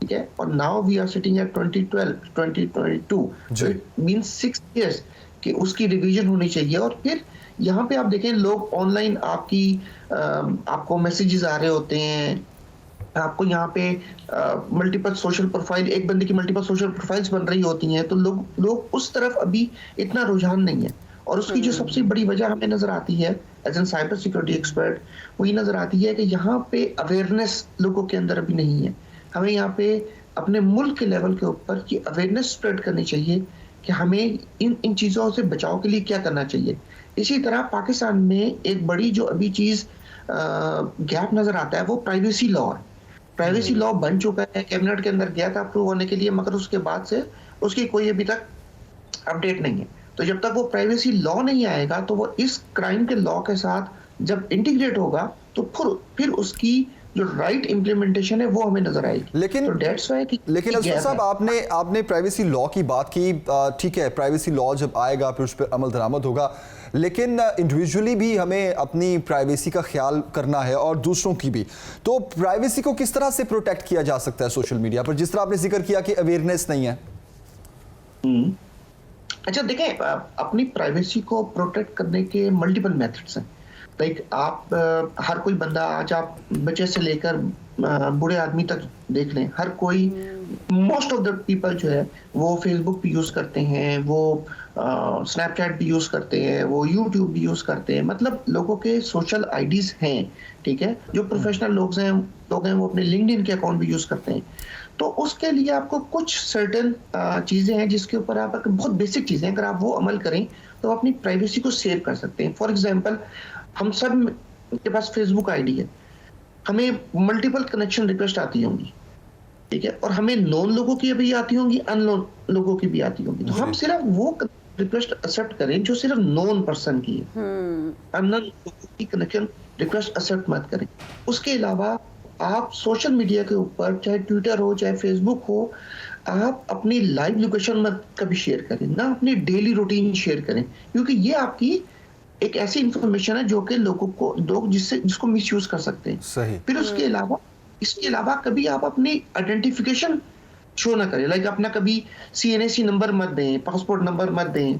ठीक है। और now we are sitting at 2022, it means 6 years कि उसकी रिवीजन होनी चाहिए। और फिर यहाँ पे आप देखें, लोग ऑनलाइन आपको मैसेजेस आ रहे होते हैं आपको यहाँ पे मल्टीपल सोशल प्रोफाइल, एक बंदे की मल्टीपल सोशल प्रोफाइल्स बन रही होती हैं, तो लोग उस तरफ अभी इतना रुझान नहीं है। और उसकी जो सबसे बड़ी वजह हमें नजर आती है as an cyber security expert, वो ये नजर आती है कि यहाँ पे अवेयरनेस लोगों के अंदर अभी नहीं है। हमें यहाँ पे अपने मुल्क के लेवल के ऊपर ये अवेयरनेस स्प्रेड करनी चाहिए कि हमें इन चीज़ों से बचाव के लिए क्या करना चाहिए। इसी तरह पाकिस्तान में एक बड़ी जो अभी चीज़ गैप नजर आता है वो प्राइवेसी लॉ है। प्राइवेसी लॉ बन चुका है, कैबिनेट के अंदर गया था अप्रूव होने के लिए, मगर उसके बाद से उसकी कोई अभी तक अपडेट नहीं है। तो जब तक वो प्राइवेसी लॉ नहीं आएगा तो वो इस क्राइम के लॉ के साथ जब इंटीग्रेट होगा तो फिर उसकी जो राइट इम्प्लीमेंटेशन है वो हमें नजर आएगी। लेकिन तो डेट्स व्हाई लेकिन असफर साहब, आपने प्राइवेसी लॉ की बात की, ठीक है, प्राइवेसी लॉ जब आएगा फिर उस पर अमल दरामद होगा, लेकिन इंडिविजुअली भी हमें अपनी प्राइवेसी का ख्याल करना है और दूसरों की भी। तो प्राइवेसी को किस तरह से प्रोटेक्ट किया जा सकता है सोशल मीडिया पर, जिस तरह आपने जिक्र किया कि अवेयरनेस नहीं है? अच्छा देखें, अपनी प्राइवेसी को प्रोटेक्ट करने के मल्टीपल मेथड्स हैं। लाइक आप हर कोई बंदा, आज आप बच्चे से लेकर बूढ़े आदमी तक देख लें, हर कोई, मोस्ट ऑफ द पीपल जो है वो फेसबुक भी यूज करते हैं, वो स्नैपचैट भी यूज करते हैं, वो यूट्यूब भी यूज करते हैं। मतलब लोगों के सोशल आईडीज हैं, ठीक है। जो प्रोफेशनल लोग हैं वो अपने लिंक्डइन के अकाउंट भी यूज करते हैं। तो उसके लिए आपको कुछ सर्टेन चीजें हैं जिसके ऊपर आप, बहुत बेसिक चीजें हैं, अगर आप वो अमल करें तो अपनी प्राइवेसी को सेव कर सकते हैं। फॉर एग्जाम्पल, हम सब के पास फेसबुक आईडी है, हमें मल्टीपल कनेक्शन रिक्वेस्ट आती होंगी, ठीक है, और हमें नॉन लोगों की भी आती होंगी, अननोन लोगों की भी आती होंगी। तो हम सिर्फ वो रिक्वेस्ट एक्सेप्ट करें जो सिर्फ नॉन पर्सन की है, अननोन लोगों की कनेक्शन रिक्वेस्ट एक्सेप्ट मत करें। उसके अलावा आप सोशल मीडिया के ऊपर, चाहे ट्विटर हो चाहे फेसबुक हो, आप अपनी लाइव लोकेशन मत कभी शेयर करें, ना अपनी डेली रूटीन शेयर करें, क्योंकि ये आपकी एक ऐसी इंफॉर्मेशन है जो कि लोग जिसको मिसयूज कर सकते हैं। सही। फिर इसके अलावा कभी आप अपनी आइडेंटिफिकेशन शो ना करें। लाइक अपना कभी CNAC नंबर मत दें, पासपोर्ट नंबर मत दें,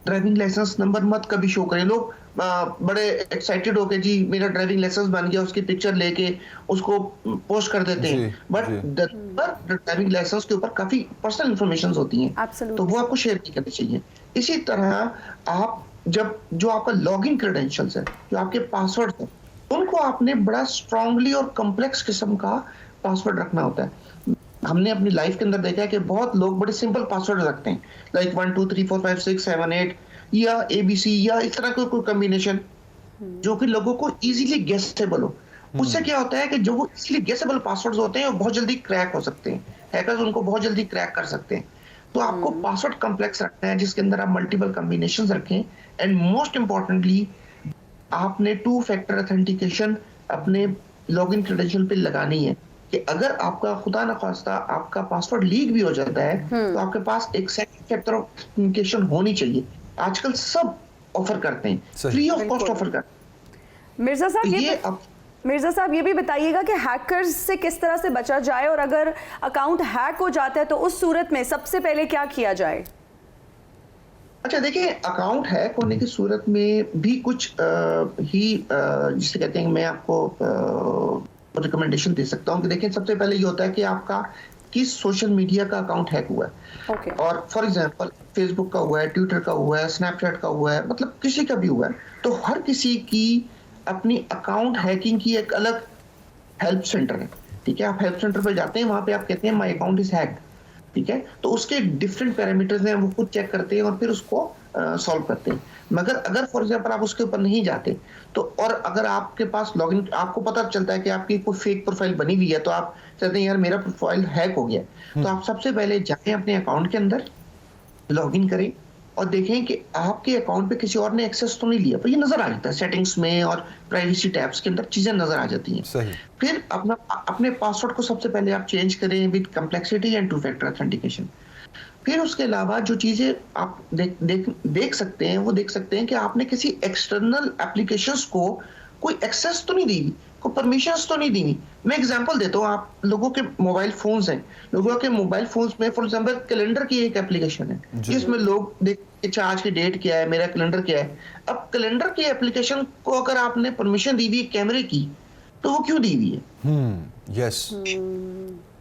ड्राइविंग लाइसेंस नंबर मत कभी शो करें। लोग बड़े एक्साइटेड होके जी मेरा ड्राइविंग लाइसेंस बन गया, उसकी पिक्चर लेके उसको पोस्ट कर देते हैं, बट ड्राइविंग लाइसेंस के ऊपर काफी पर्सनल इंफॉर्मेशन होती हैं, तो वो आपको शेयर नहीं करनी चाहिए। इसी तरह आप जो आपका लॉगिन क्रेडेंशियल्स है, जो आपके पासवर्ड है, उनको आपने बड़ा स्ट्रांगली और कॉम्प्लेक्स किस्म का पासवर्ड रखना होता है। हमने अपनी लाइफ के अंदर देखा है कि बहुत लोग बड़े सिंपल पासवर्ड रखते हैं, लाइक 1 2 3 4 5 6 7 8 या ABC या इस तरह का कोई कॉम्बिनेशन जो कि लोगों को इजीली गेसेबल हो। उससे क्या होता है कि जो वो इजीली गेसेबल पासवर्ड्स होते हैं वो बहुत जल्दी क्रैक हो सकते हैं, हैकर्स उनको बहुत जल्दी क्रैक कर सकते हैं। तो आपको पासवर्ड कॉम्प्लेक्स रखना है जिसके अंदर आप मल्टीपल कॉम्बिनेशंस रखें, एंड मोस्ट इंपॉर्टेंटली आपने 2 फैक्टर ऑथेंटिकेशन अपने लॉगिन क्रेडेंशियल पे लगानी है कि अगर आपका खुदा न खास्ता आपका पासवर्ड लीक भी हो जाता है तो आपके पास एक सेकंड फैक्टर ऑथेंटिकेशन होनी चाहिए। आजकल सब ऑफर करते हैं, फ्री ऑफ कॉस्ट ऑफर करते हैं। मिर्जा साहब ये भी बताइएगा कि हैकर्स से किस तरह से बचा जाए, और अगर अकाउंट हैक हो जाता है तो उस सूरत में सबसे पहले क्या किया जाए? अच्छा देखिए, अकाउंट हैक होने की सूरत में भी कुछ जिसे कहते हैं, मैं आपको रिकमेंडेशन दे सकता हूँ कि देखिए, सबसे पहले ये होता है कि आपका किस सोशल मीडिया का अकाउंट हैक हुआ है। और फॉर एग्जांपल फेसबुक का हुआ है, ट्विटर का हुआ है, स्नैपचैट का हुआ है, मतलब किसी का भी हुआ है, तो हर किसी की अपनी अकाउंट हैकिंग की एक अलग हेल्प सेंटर है, ठीक है। आप हेल्प सेंटर पर जाते हैं, वहां पे आप कहते हैं माय अकाउंट इज हैक्ड, ठीक है, तो उसके डिफरेंट पैरामीटर्स हैं, वो खुद चेक करते हैं और फिर उसको सॉल्व करते हैं। मगर अगर फॉर एग्जांपल आप उसके ऊपर नहीं जाते तो, और अगर आपके पास लॉगिन, आपको पता चलता है कि आपकी कोई फेक प्रोफाइल बनी हुई है, तो आप कहते हैं यार मेरा प्रोफाइल हैक हो गया, तो आप सबसे पहले जाएं अपने अकाउंट के अंदर, लॉगिन करें और देखें कि आपके अकाउंट पे किसी और ने एक्सेस तो नहीं लिया। तो ये नजर आ जाता है सेटिंग्स में और प्राइवेसी टैब्स के अंदर चीजें नजर आ जाती हैं। सही। फिर अपने पासवर्ड को सबसे पहले आप चेंज करें with complexity and 2 factor authentication. फिर उसके अलावा जो चीजें आप देख सकते हैं, वो देख सकते हैं कि आपने किसी एक्सटर्नल एप्लीकेशंस को कोई एक्सेस तो नहीं दी, कोई परमिशंस तो नहीं दी। मैं एग्जांपल देता हूँ, आप लोगों के मोबाइल फोन्स हैं, लोगों के मोबाइल फोन्स में फॉर एग्जांपल कैलेंडर की एक एप्लीकेशन है जिसमें लोग देखते आज की डेट क्या है, मेरा कैलेंडर क्या है। अब कैलेंडर की एप्लीकेशन को अगर आपने परमिशन दी हुई है कैमरे की, तो वो क्यों दी हुई है? यस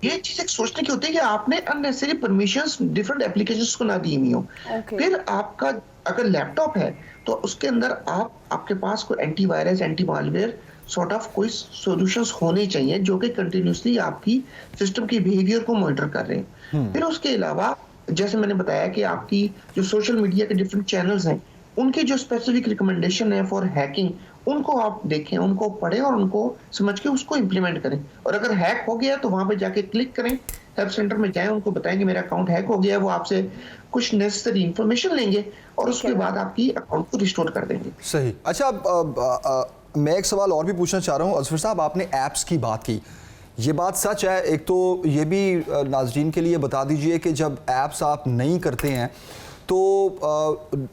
ये चीज एक सोचने की होती है कि आपने अननेसेसरी परमिशंस डिफरेंट एप्लीकेशंस को ना दी हुई हो। फिर आपका अगर लैपटॉप है तो उसके अंदर आपके पास कोई antivirus anti malware sort of कोई सॉल्यूशंस होने चाहिए जो कि कंटिन्यूसली आपकी सिस्टम की बिहेवियर को मॉनिटर कर रहे हैं। फिर उसके अलावा जैसे मैंने बताया कि आपकी जो सोशल मीडिया के डिफरेंट चैनल्स हैं उनके जो स्पेसिफिक रिकमेंडेशन है फॉर हैकिंग उनको आप देखें, उनको पढ़ें और उनको समझ के उसको इम्प्लीमेंट करें। और अगर हैक हो गया तो वहां पे जाके क्लिक करें, हेल्प सेंटर में जाएं, उनको बताएं कि मेरा अकाउंट हैक हो गया है, वो आपसे कुछ नेसेसरी इंफॉर्मेशन लेंगे और उसके बाद आपकी अकाउंट को रिस्टोर कर देंगे। सही। अच्छा, मैं एक सवाल और भी पूछना चाह रहा हूँ। अजफर साहब, आपने ऐप्स की बात की, ये बात सच है। एक तो ये भी नाज़रीन के लिए बता दीजिए कि जब ऐप्स आप नहीं करते हैं तो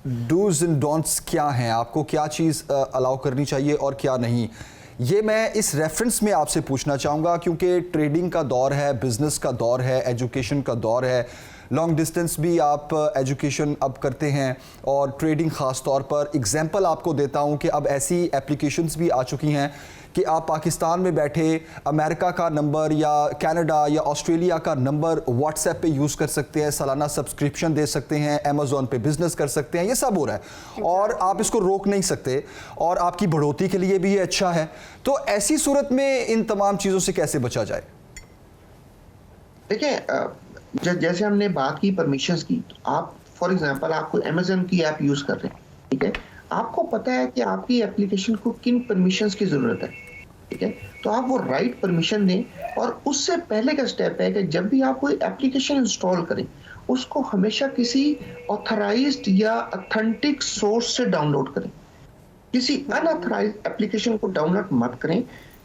डूज एंड डोंट्स क्या हैं, आपको क्या चीज़ अलाउ करनी चाहिए और क्या नहीं। ये मैं इस रेफरेंस में आपसे पूछना चाहूँगा क्योंकि ट्रेडिंग का दौर है, बिज़नेस का दौर है, एजुकेशन का दौर है, लॉन्ग डिस्टेंस भी आप एजुकेशन अब करते हैं और ट्रेडिंग ख़ास तौर पर। एग्जांपल आपको देता हूं कि अब ऐसी एप्लीकेशंस भी आ चुकी हैं कि आप पाकिस्तान में बैठे अमेरिका का नंबर या कनाडा या ऑस्ट्रेलिया का नंबर व्हाट्सएप पे यूज़ कर सकते हैं, सालाना सब्सक्रिप्शन दे सकते हैं, अमेज़ॉन पे बिजनेस कर सकते हैं। ये सब हो रहा है और आप इसको रोक नहीं सकते और आपकी बढ़ोतरी के लिए भी ये अच्छा है। तो ऐसी सूरत में इन तमाम चीज़ों से कैसे बचा जाए? देखिए, जैसे हमने बात की परमिशंस की, तो आप फॉर एग्जांपल आपको अमेज़न की ऐप यूज कर रहे हैं, ठीक है, आपको पता है कि आपकी एप्लीकेशन को किन परमिशंस की जरूरत है, ठीक है, तो आप वो राइट परमिशन दें। और उससे पहले का स्टेप है कि जब भी आप कोई एप्लीकेशन इंस्टॉल करें उसको हमेशा किसी ऑथराइज्ड या ऑथेंटिक सोर्स से डाउनलोड करें। किसी अनऑथराइज्ड एप्लीकेशन को डाउनलोड मत करें।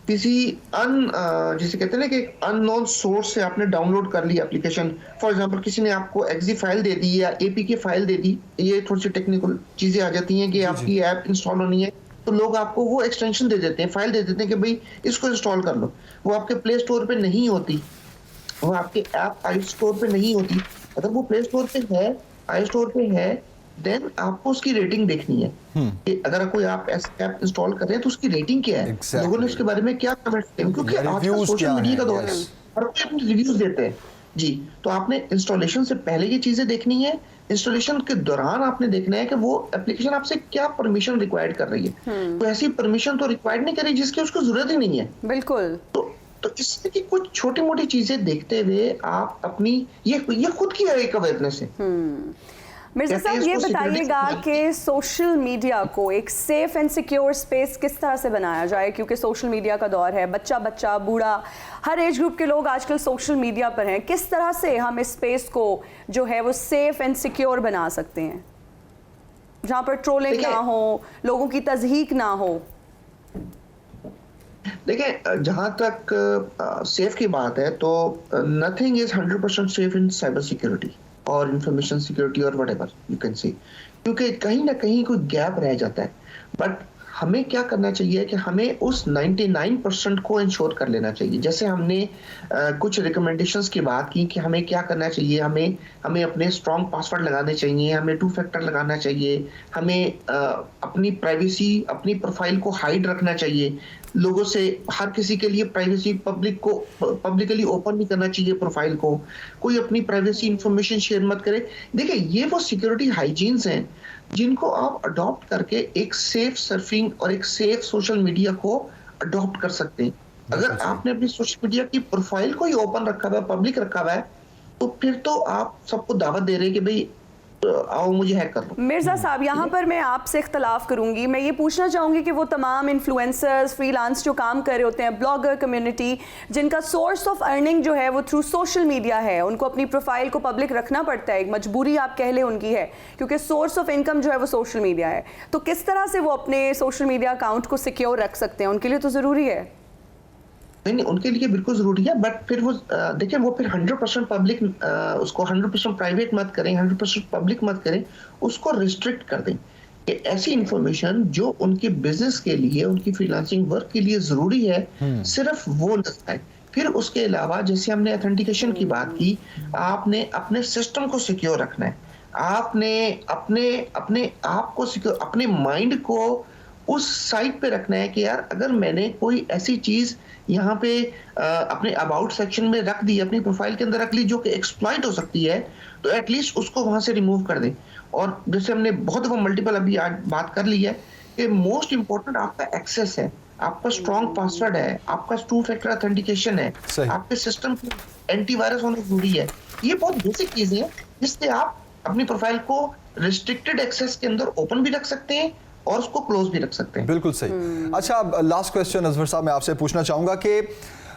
किसी जिसे कहते हैं ना कि अननोन सोर्स से आपने डाउनलोड कर ली एप्लीकेशन, फॉर एग्जांपल किसी ने आपको एक्जी फाइल दे दी या एपीके फाइल दे दी, ये थोड़ी सी टेक्निकल चीजें आ जाती हैं कि आपकी ऐप इंस्टॉल होनी है तो लोग आपको वो एक्सटेंशन दे देते हैं, फाइल दे देते हैं कि भाई इसको इंस्टॉल कर लो। वो आपके प्ले स्टोर पे नहीं होती, वो आपके ऐप आई स्टोर पे नहीं होती। अगर वो प्ले स्टोर पे है, आई स्टोर पे है, देन आपको उसकी रेटिंग देखनी है कि अगर कोई आप ऐसा ऐप इंस्टॉल कर रहे हैं तो उसकी रेटिंग क्या है, लोगों ने उसके बारे में क्या कमेंट किए, क्योंकि आजकल सोशल मीडिया का दौर है, हर कोई अपने रिव्यूज देते हैं जी। तो आपने इंस्टॉलेशन से पहले ये चीजें देखनी है, इंस्टॉलेशन के दौरान आपने देखना है कि वो एप्लीकेशन आपसे क्या परमिशन रिक्वायर्ड कर रही है। तो ऐसी परमिशन तो रिक्वायर्ड नहीं कर रही जिसकी उसको जरूरत ही नहीं है। बिल्कुल। तो इससे की कुछ छोटी मोटी चीजें देखते हुए आप अपनी ये खुद की एक अवेयरनेस है। मिर्जा साहब, ये बताइएगा कि सोशल मीडिया को एक सेफ एंड सिक्योर स्पेस किस तरह से बनाया जाए, क्योंकि सोशल मीडिया का दौर है, बच्चा बूढ़ा हर एज ग्रुप के लोग आजकल सोशल मीडिया पर हैं। किस तरह से हम इस स्पेस को जो है वो सेफ एंड सिक्योर बना सकते हैं जहाँ पर ट्रोलिंग ना हो, लोगों की तज़हीक ना हो? देखिए, जहां तक सेफ की बात है तो nothing is 100% safe in cyber security और इंफॉर्मेशन सिक्योरिटी और व्हाटएवर यू कैन से, क्योंकि कहीं ना कहीं कोई गैप रह जाता है। बट हमें क्या करना चाहिए कि हमें उस 99% को इंश्योर कर लेना चाहिए। जैसे हमने कुछ रिकमेंडेशंस की बात की कि हमें क्या करना चाहिए, हमें अपने स्ट्रॉन्ग पासवर्ड लगाने चाहिए, हमें 2 फैक्टर लगाना चाहिए, हमें अपनी प्राइवेसी, अपनी प्रोफाइल को हाइड रखना चाहिए लोगों से, हर किसी के लिए प्राइवेसी पब्लिकली ओपन नहीं करना चाहिए प्रोफाइल को, कोई अपनी प्राइवेसी इंफॉर्मेशन शेयर मत करे। देखिए, ये वो सिक्योरिटी हाइजीन्स हैं जिनको आप अडॉप्ट करके एक सेफ सर्फिंग और एक सेफ सोशल मीडिया को अडॉप्ट कर सकते हैं। अगर आपने अपनी सोशल मीडिया की प्रोफाइल को ही ओपन रखा हुआ है, पब्लिक रखा हुआ है, तो फिर तो आप सबको दावत दे रहे हैं कि भाई आओ मुझे हैक कर लो। मिर्जा साहब, यहाँ पर मैं आपसे इख्तलाफ करूंगी। मैं ये पूछना चाहूंगी कि वो तमाम इन्फ्लुएंसर्स, फ्रीलांस जो काम कर रहे होते हैं, ब्लॉगर कम्युनिटी, जिनका सोर्स ऑफ अर्निंग जो है वो थ्रू सोशल मीडिया है, उनको अपनी प्रोफाइल को पब्लिक रखना पड़ता है, एक मजबूरी आप कह लें उनकी है, क्योंकि सोर्स ऑफ इनकम जो है वो सोशल मीडिया है। तो किस तरह से वो अपने सोशल मीडिया अकाउंट को सिक्योर रख सकते हैं? उनके लिए तो ज़रूरी है। नहीं, उनके लिए बिल्कुल जरूरी है, बट फिर वो देखिए, वो फिर 100% पब्लिक, उसको 100% प्राइवेट मत करें, 100% पब्लिक मत करें, उसको रिस्ट्रिक्ट कर दें कि ऐसी इंफॉर्मेशन जो उनके बिजनेस के लिए, उनकी फ्रीलांसिंग वर्क के लिए जरूरी है, सिर्फ वो लगाए। फिर उसके अलावा जैसे हमने ऑथेंटिकेशन की बात की, आपने अपने सिस्टम को सिक्योर रखना है, आपने अपने आप को सिक्योर, अपने माइंड को उस साइट पे रखना है कि यार अगर मैंने कोई ऐसी चीज यहाँ पे अपने अबाउट सेक्शन में रख दी, अपनी प्रोफाइल के अंदर रख ली जो कि एक्सप्लॉइट हो सकती है, तो एटलीस्ट उसको वहां से रिमूव कर दें। और जैसे हमने बहुत दफा मल्टीपल अभी आज बात कर ली है कि मोस्ट इंपॉर्टेंट आपका एक्सेस है, आपका स्ट्रॉन्ग पासवर्ड है, आपका 2 फैक्टर ऑथेंटिकेशन है, आपके सिस्टम की एंटीवायरस होना जरूरी है। ये बहुत बेसिक चीजें हैं जिससे आप अपनी प्रोफाइल को रिस्ट्रिक्टेड एक्सेस के अंदर ओपन भी रख सकते हैं और उसको क्लोज भी रख सकते हैं। बिल्कुल सही। अच्छा, अब लास्ट क्वेश्चन अजहर साहब मैं आपसे पूछना चाहूंगा कि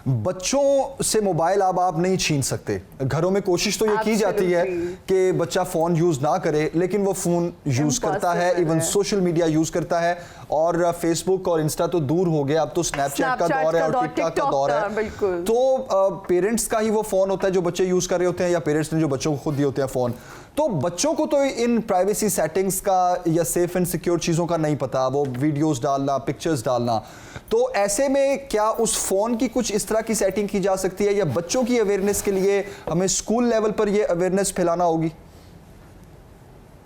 बच्चों से मोबाइल अब आप नहीं छीन सकते। घरों में कोशिश तो ये की जाती है कि बच्चा फोन यूज ना करे, लेकिन वो फोन यूज करता है, इवन सोशल मीडिया यूज करता है, और फेसबुक और इंस्टा तो दूर हो गया, अब तो स्नैपचैट का दौर है और टिकटॉक का दौर है। तो पेरेंट्स का ही वो फोन होता है जो बच्चे यूज कर रहे होते हैं, या पेरेंट्स ने जो बच्चों को खुद दिए होते हैं फोन। तो बच्चों को तो इन प्राइवेसी सेटिंग्स का या सेफ एंड सिक्योर चीज़ों का नहीं पता, वो वीडियोस डालना, पिक्चर्स डालना। तो ऐसे में क्या उस फ़ोन की कुछ इस तरह की सेटिंग की जा सकती है, या बच्चों की अवेयरनेस के लिए हमें स्कूल लेवल पर ये अवेयरनेस फैलाना होगी?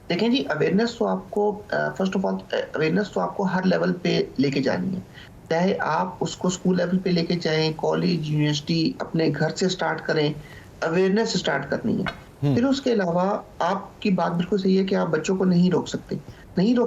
देखें जी, अवेयरनेस तो आपको फर्स्ट ऑफ ऑल अवेयरनेस तो आपको हर लेवल पे लेके जानी है, चाहे आप उसको स्कूल लेवल पे लेके जाएं, कॉलेज, यूनिवर्सिटी, अपने घर से स्टार्ट करें, अवेयरनेस स्टार्ट करनी है। फिर उसके अलावा आपकी बात बिल्कुल सही है कि आप बच्चों को नहीं रोक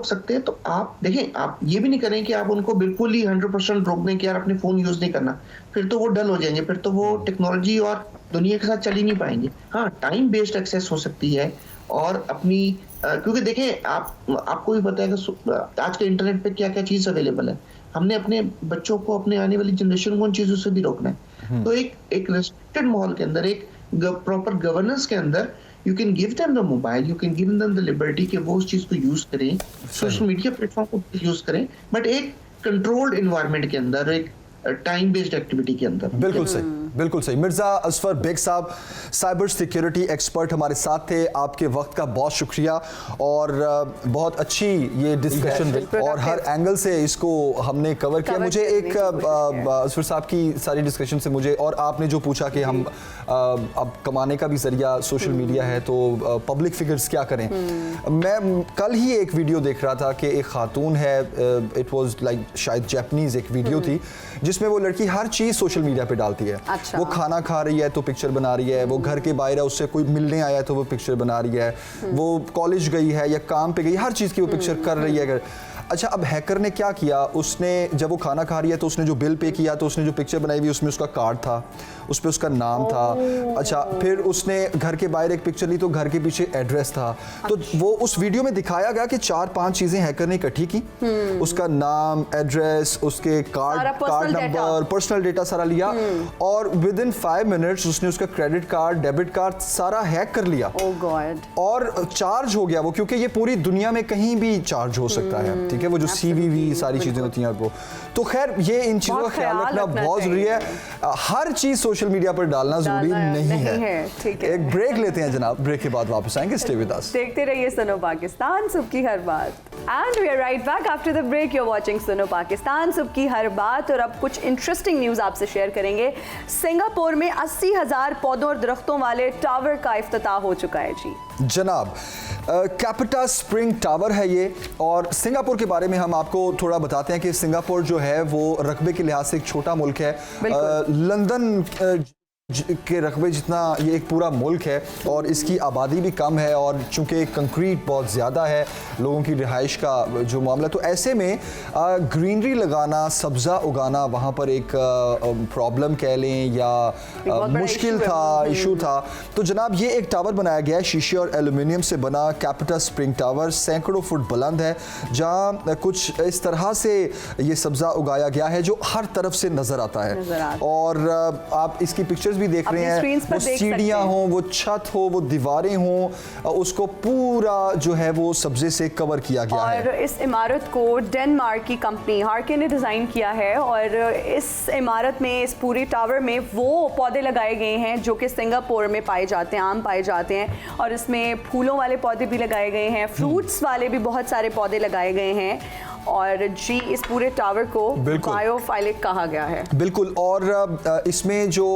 सकते, तो आप देखें, आप ये भी नहीं करें कि आप उनको बिल्कुल ही 100% रोक दें कि यार अपने फोन यूज नहीं करना, फिर तो वो डल हो जाएंगे, फिर तो वो टेक्नोलॉजी और दुनिया के साथ चल ही नहीं पाएंगे। हाँ, टाइम बेस्ड एक्सेस हो सकती है, और अपनी क्योंकि देखें आपको भी पता है कि आज के इंटरनेट पे क्या क्या चीज अवेलेबल है। हमने अपने बच्चों को, अपने आने वाली जनरेशन को उन चीजों से भी रोकना है। तो एक रेस्ट्रिक्टेड माहौल के अंदर, एक प्रॉपर गवर्नेंस के अंदर, you can give them the mobile, you can give them the liberty कि वो उस चीज को यूज करें, सोशल मीडिया प्लेटफॉर्म को यूज करें, बट एक कंट्रोल्ड एनवायरनमेंट के अंदर, एक टाइम बेस्ड एक्टिविटी के अंदर। बिल्कुल सही, बिल्कुल सही। मिर्जा असफर बेग साहब, साइबर सिक्योरिटी एक्सपर्ट हमारे साथ थे। आपके वक्त का बहुत शुक्रिया, और बहुत अच्छी ये डिस्कशन और हर एंगल से इसको हमने कवर किया। मुझे एक असफर साहब की सारी डिस्कशन से मुझे, और आपने जो पूछा कि हम अब कमाने का भी जरिया सोशल मीडिया है, तो पब्लिक फिगर्स क्या करें। मैं कल ही एक वीडियो देख रहा था कि एक खातून है, इट वाज लाइक शायद जापानीज एक वीडियो थी, जिसमें वो लड़की हर चीज सोशल मीडिया पे डालती है। अच्छा। वो खाना खा रही है तो पिक्चर बना रही है, वो घर के बाहर है, उससे कोई मिलने आया है तो वो पिक्चर बना रही है, वो कॉलेज गई है या काम पे गई, हर चीज की वो पिक्चर कर रही है। अच्छा, अब हैकर ने क्या किया, उसने जब वो खाना खा रही है तो उसने जो बिल पे किया, तो उसने जो पिक्चर बनाई हुई उसमें उसका कार्ड था, उस पर उसका नाम था। अच्छा, फिर उसने घर के बाहर एक पिक्चर ली तो घर के पीछे एड्रेस था। तो वो उस वीडियो में दिखाया गया कि 4-5 चीजें हैकर ने इकट्ठी की, उसका नाम, एड्रेस, उसके कार्ड नंबर, पर्सनल डेटा सारा लिया, और विद इन 5 मिनट्स उसने उसका क्रेडिट कार्ड, डेबिट कार्ड सारा हैक कर लिया। और चार्ज हो गया वो, क्योंकि ये पूरी दुनिया में कहीं भी चार्ज हो सकता है, ठीक है, वो जो CVV सारी चीजें होती हैं वो। तो खैर, ये इन चीजों का ख्याल रखना बहुत जरूरी है। हर चीज सोशल मीडिया पर डालना जरूरी नहीं है। ठीक है, एक ब्रेक लेते हैं जनाब, ब्रेक के बाद वापस आएंगे। स्टे विद अस, देखते रहिए सुनो पाकिस्तान, सुबह की हर बात। And we are right back after the break. You are watching Suno Pakistan, सुबह की हर बात। और अब कुछ इंटरेस्टिंग न्यूज आपसे शेयर करेंगे। सिंगापुर में 80,000 पौधों और दरख्तों वाले टावर का इफ्तिताह हो चुका है जी जनाब। कैपिटा स्प्रिंग टावर है ये, और सिंगापुर के बारे में हम आपको थोड़ा बताते हैं कि सिंगापुर जो है वो रकबे के लिहाज से एक छोटा मुल्क है। लंदन के रकबे जितना ये एक पूरा मुल्क है, और इसकी आबादी भी कम है, और चूंकि कंक्रीट बहुत ज़्यादा है, लोगों की रिहाइश का जो मामला, तो ऐसे में ग्रीनरी लगाना, सब्ज़ा उगाना वहाँ पर एक प्रॉब्लम कह लें या मुश्किल था, इशू था। तो जनाब, ये एक टावर बनाया गया है, शीशे और एल्यूमिनियम से बना कैपिटा स्प्रिंग टावर, सैकड़ों फुट बुलंद है, जहाँ कुछ इस तरह से ये सब्ज़ा उगाया गया है जो हर तरफ से नज़र आता है। और आप इसकी पिक्चर्स भी देख रहे हैं, वो सीढ़ियां हों, वो छत हो, वो दीवारें हों, उसको पूरा जो है वो सब्जे से कवर किया गया है। और इस इमारत को डेनमार्क की कंपनी हार्के ने डिज़ाइन किया है, और इस इमारत में, इस पूरे टावर में वो पौधे लगाए गए हैं जो कि सिंगापुर में पाए जाते हैं, आम पाए जाते हैं, और इसमें फूलों वाले पौधे भी लगाए गए हैं, फ्रूट्स वाले भी बहुत सारे पौधे लगाए गए हैं। और जी इस पूरे टावर को बिल्कुल। बायोफाइलिक कहा गया है। बिल्कुल। और इसमें जो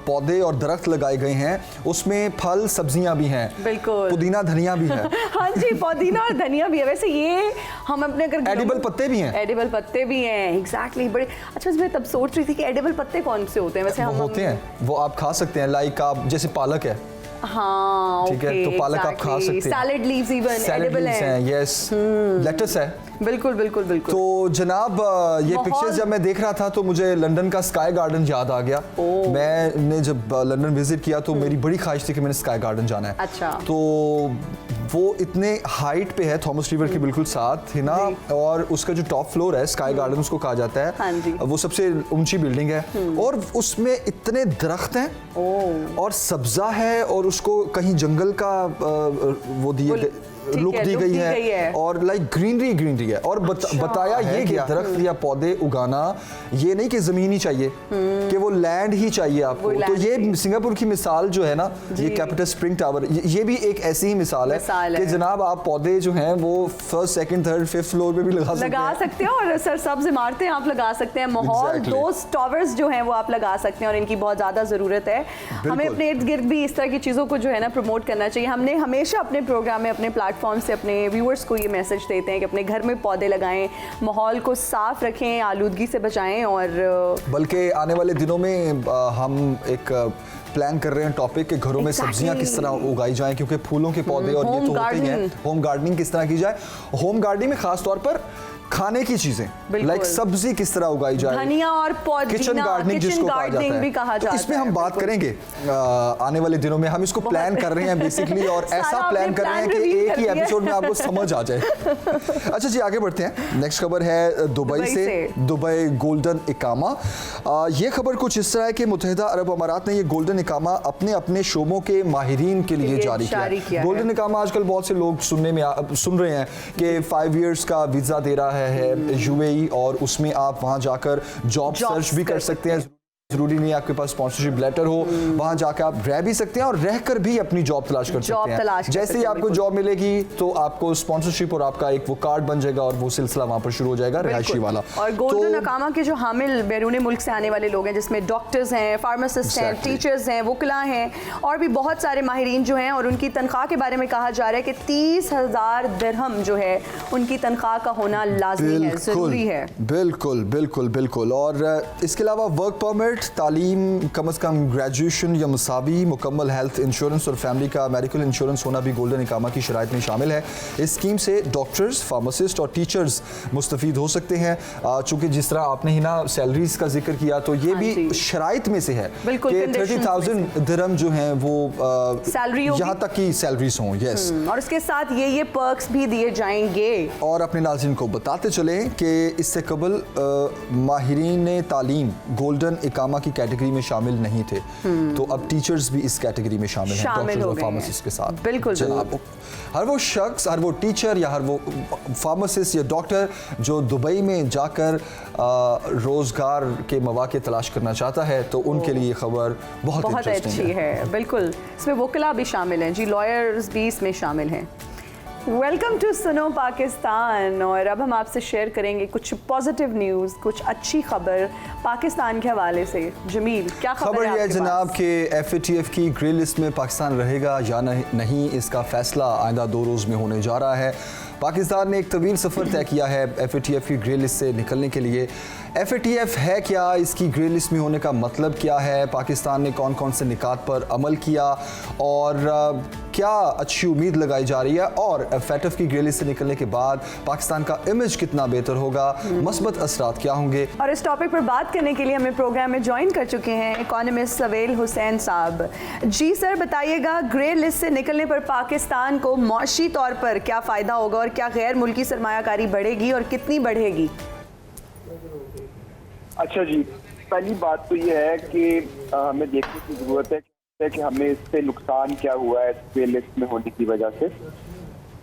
पौधे और दरख्त लगाए गए हैं उसमें फल सब्जियां भी हैं, बिल्कुल। पुदीना धनिया भी है। हाँ जी, पुदीना और धनिया भी है। वैसे ये हम अपने अगर एडिबल पत्ते भी हैं। एडिबल पत्ते भी हैं, एग्जैक्टली। बड़े अच्छा, मैं तब सोच रही थी कि एडिबल पत्ते कौन से होते हैं वैसे। वो हम होते हैं, वो आप खा सकते हैं, लाइक आप जैसे पालक है, हाँ ठीक है, तो पालक आप खा सकते हैं। सैलेड लीव्स इवन एडिबल हैं, यस, लेटस है। बिल्कुल बिल्कुल बिल्कुल। तो जनाब ये पिक्चर्स जब मैं देख रहा था तो मुझे लंदन का स्काई गार्डन याद आ गया। मैंने जब लंदन विजिट किया तो मेरी बड़ी ख्वाहिश थी कि मैंने स्काई गार्डन जाना है। अच्छा। तो वो इतने हाइट पे है, थॉमस रिवर के बिल्कुल साथ है ना, और उसका जो टॉप फ्लोर है स्काई गार्डन उसको कहा जाता है। हाँ जी। वो सबसे ऊंची बिल्डिंग है और उसमें इतने दरख्त हैं और सब्जा है और उसको कहीं जंगल का वो दिए लुक दी गई है और लाइक ग्रीनरी है। और बताया ये कि दरख्त या पौधे उगाना ये नहीं कि जमीन ही चाहिए, कि वो लैंड ही चाहिए आपको। तो ये सिंगापुर की मिसाल जो है ना, ये कैपिटल स्प्रिंग टावर, ये भी एक ऐसी ही मिसाल है कि जनाब आप पौधे जो हैं वो first second third fifth floor पे भी लगा सकते हैं और सर सब्ज इमारतें आप लगा सकते हैं, माहौल दो टावर्स जो हैं वो आप लगा सकते हैं और इनकी बहुत ज़्यादा ज़रूरत है। हमें अपने इर्द गिर्द भी इस तरह की चीज़ों को जो है ना प्रमोट करना चाहिए। हमने हमेशा अपने प्रोग्राम में अपने प्लेटफॉर्म से अपने व्यूअर्स को ये मैसेज देते हैं कि अपने घर में पौधे लगाएं, माहौल को साफ रखें, आलूदगी से बचाएं। और बल्कि आने वाले दिनों में हम एक प्लान कर रहे हैं टॉपिक के घरों में सब्जियां किस तरह उगाई जाएं, क्योंकि फूलों के पौधे और ये तो होते ही हैं। होम गार्डनिंग किस तरह की जाए, होम गार्डनिंग में खास तौर पर खाने की चीजें लाइक सब्जी किस तरह उगाई जाए, धनिया और किचन गार्डनिंग जिसको कहा जाता है, इसमें हम बात करेंगे आने वाले दिनों में। हम इसको प्लान कर रहे हैं बेसिकली, और ऐसा प्लान कर रहे हैं कि एक ही एपिसोड में आपको समझ आ जाए। अच्छा जी, आगे बढ़ते हैं। नेक्स्ट खबर है दुबई से। दुबई गोल्डन इकामा। ये खबर कुछ इस तरह है कि मुत्तहिदा अरब अमारात ने ये गोल्डन इकामा अपने अपने शोबों के माहिरीन के लिए जारी किया। गोल्डन इकामा आजकल बहुत से लोग सुन रहे हैं कि 5 इयर्स का वीजा दे रहा है यूएई, और उसमें आप वहां जाकर जॉब सर्च भी कर सकते हैं। जरूरी नहीं आपके पास स्पॉन्सरशिप लेटर हो, वहां जाकर आप रह भी सकते हैं और रहकर भी अपनी जॉब तलाश कर सकते हैं। जैसे ही आपको जॉब मिलेगी तो आपको स्पॉन्सरशिप और आपका एक वो कार्ड बन जाएगा और वो सिलसिला वहां पर शुरू हो जाएगा रिहायशी वाला। और गोल्डन इकामा के जो हामिल बैरून मुल्क से आने वाले लोग हैं, जिसमें डॉक्टर्स हैं, फार्मासिस्ट हैं, टीचर्स हैं, वकला हैं और भी बहुत सारे माहिरीन जो हैं, और उनकी तनख्वाह के बारे में कहा जा रहा है कि 30,000 दिरहम जो है उनकी तनख्वाह का होना लाजमी है, जरूरी है। बिल्कुल बिल्कुल बिल्कुल। और इसके अलावा वर्क परमिट, तालीम, कम से कम ग्रेजुएशन या मुसावी, मुकम्मल हेल्थ इंश्योरेंस और फैमिली का मेडिकल इंश्योरेंस होना भी गोल्डन इकामा की शराइत में शामिल है। इस स्कीम से डॉक्टर्स, फार्मासिस्ट और टीचर्स मुस्तफीद हो सकते हैं। चूँकि जिस तरह आपने ही ना सैलरीज का जिक्र किया, तो ये भी शराइत में से है कि 30,000 दिरहम जो हैं वो सैलरी यहाँ तक की सैलरीज हों। यस, और इसके साथ ये पर्क्स भी दिए जाएंगे। और अपने नाज़रीन को बताते चले कि इससे कबल माहिरीन तालीम गोल्डन इकामा की कैटेगरी में शामिल नहीं थे, तो अब टीचर्स भी इस कैटेगरी में शामिल हैं, डॉक्टर्स और फार्मासिस्ट के साथ। बिल्कुल जनाब, हर वो शख्स, हर वो टीचर या हर वो फार्मासिस्ट या डॉक्टर जो दुबई में जाकर रोजगार के मौके तलाश करना चाहता है, तो उनके लिए खबर बहुत अच्छी है। बिल्कुल, इसमें वकला भी शामिल हैं जी, लॉयर्स भी इसमें शामिल हैं। वेलकम टू सुनो पाकिस्तान। और अब हम आपसे शेयर करेंगे कुछ पॉजिटिव न्यूज़, कुछ अच्छी खबर पाकिस्तान के हवाले से। जमील, क्या खबर है? यह जनाब कि FATF की ग्रे लिस्ट में पाकिस्तान रहेगा या नहीं, इसका फैसला आइंदा 2 रोज़ में होने जा रहा है। पाकिस्तान ने एक तवील सफ़र तय किया है FATF की ग्रे लिस्ट से निकलने के लिए। FATF है क्या, इसकी ग्रे लिस्ट में होने का मतलब क्या है, पाकिस्तान ने कौन कौन से निकात पर अमल किया और क्या अच्छी उम्मीद लगाई जा रही है, और FATF की ग्रे लिस्ट से निकलने के बाद पाकिस्तान का इमेज कितना बेहतर होगा, मस्बत असरात क्या होंगे। और इस टॉपिक पर बात करने के लिए हमें प्रोग्राम में ज्वाइन कर चुके हैं इकोनॉमिस्ट सवेल हुसैन साहब। जी सर, बताइएगा ग्रे लिस्ट से निकलने पर पाकिस्तान को मौशी तौर पर क्या फ़ायदा होगा और क्या गैर मुल्की सरमायाकारी बढ़ेगी और कितनी बढ़ेगी? अच्छा जी, पहली बात तो ये है कि हमें देखने की ज़रूरत है कि हमें इससे नुकसान क्या हुआ है ग्रे लिस्ट में होने की वजह से,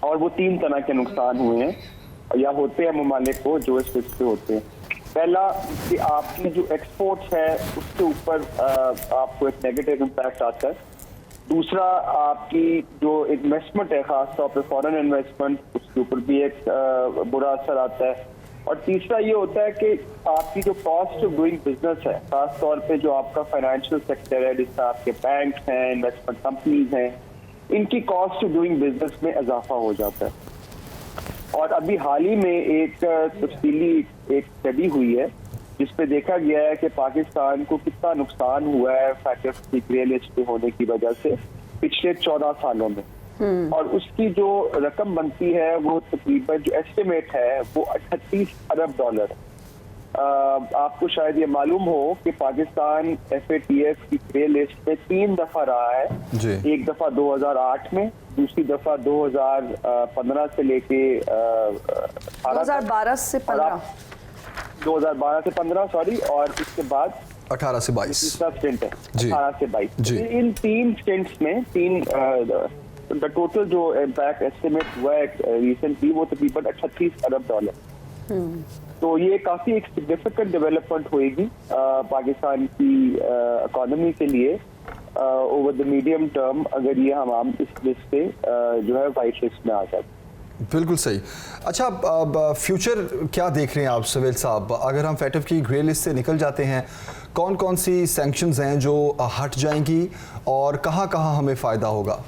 और वो 3 तरह के नुकसान हुए हैं या होते हैं ममालिक को जो इस लिस्ट पे होते हैं। पहला कि आपकी जो एक्सपोर्ट्स है उसके ऊपर आपको एक नेगेटिव इम्पैक्ट आता है। दूसरा, आपकी जो इन्वेस्टमेंट है, खासतौर पर फॉरेन इन्वेस्टमेंट, उसके ऊपर भी एक बुरा असर आता है। और तीसरा ये होता है कि आपकी जो कॉस्ट ऑफ डूइंग बिजनेस है, खास तौर पे जो आपका फाइनेंशियल सेक्टर है, जिसमें आपके बैंक हैं, इन्वेस्टमेंट कंपनीज हैं, इनकी कॉस्ट ऑफ डूइंग बिजनेस में इजाफा हो जाता है। और अभी हाल ही में एक तफसीली एक स्टडी हुई है जिसपे देखा गया है कि पाकिस्तान को कितना नुकसान हुआ है फैक्टर्स की ग्रे लिस्ट पे होने की वजह से पिछले 14 सालों में। और उसकी जो रकम बनती है वो तकरीबन जो एस्टिमेट है वो 38 अरब डॉलर है। आपको शायद ये मालूम हो कि पाकिस्तान FATF की ग्रे लिस्ट में 3 दफा रहा है जी। एक दफा 2008 में, दूसरी दफा 2015 से लेके 2012 से 15 2012 से 15 सॉरी, और इसके बाद 18 से 22 तीसरा स्टेंट है जी। 18 से 22 जी। इन 3 स्टेंट्स में टोटल जो इम्पैक्ट एस्टिमेट हुआ है रिसेंटली वो तकरीबन 38 अरब डॉलर। तो ये काफी एक सिग्निफिकेंट डेवलपमेंट होएगी पाकिस्तान की इकोनॉमी के लिए ओवर द मीडियम टर्म, अगर ये हम इस लिस्ट से जो है वाइट लिस्ट में आ जाए। बिल्कुल सही। अच्छा, अब फ्यूचर क्या देख रहे हैं आप सवेल साहब? अगर हम FATF की ग्रे लिस्ट से निकल जाते हैं, कौन कौन सी सैंक्शंस हैं जो हट जाएंगी और कहाँ कहाँ हमें फ़ायदा होगा?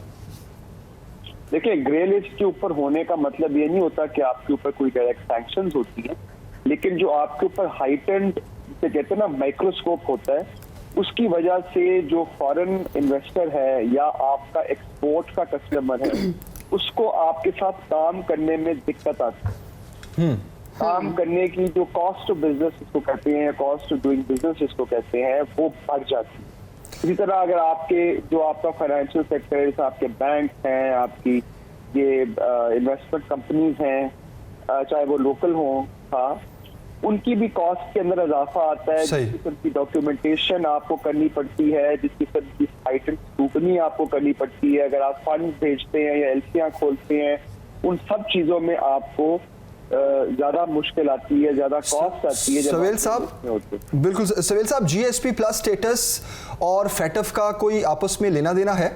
देखिए, ग्रे लिस्ट के ऊपर होने का मतलब ये नहीं होता कि आपके ऊपर कोई डायरेक्ट सैंक्शंस होती हैं, लेकिन जो आपके ऊपर हाइटेंड से कहते हैं ना माइक्रोस्कोप होता है, उसकी वजह से जो फॉरेन इन्वेस्टर है या आपका एक्सपोर्ट का कस्टमर है उसको आपके साथ काम करने में दिक्कत आती है। काम करने की जो कॉस्ट ऑफ बिजनेस इसको कहते हैं, कॉस्ट ऑफ डूइंग बिजनेस इसको कहते हैं, वो बढ़ जाती है। इसी तरह अगर आपके जो आपका फाइनेंशियल सेक्टर है, आपके बैंक हैं, आपकी ये इन्वेस्टमेंट कंपनीज हैं, चाहे वो लोकल हों, हाँ, उनकी भी कॉस्ट के अंदर इजाफा आता है। जिस किस्म की डॉक्यूमेंटेशन आपको करनी पड़ती है, जिस किस्म की हाइटेंड स्क्रूटनी आपको करनी पड़ती है, अगर आप फंड भेजते हैं या LC'यां खोलते हैं, उन सब चीजों में आपको ज्यादा मुश्किल आती है, ज्यादा कॉस्ट आती है। सवेल साहब, बिल्कुल सवेल साहब, GSP प्लस स्टेटस और FATF का कोई आपस में लेना देना है?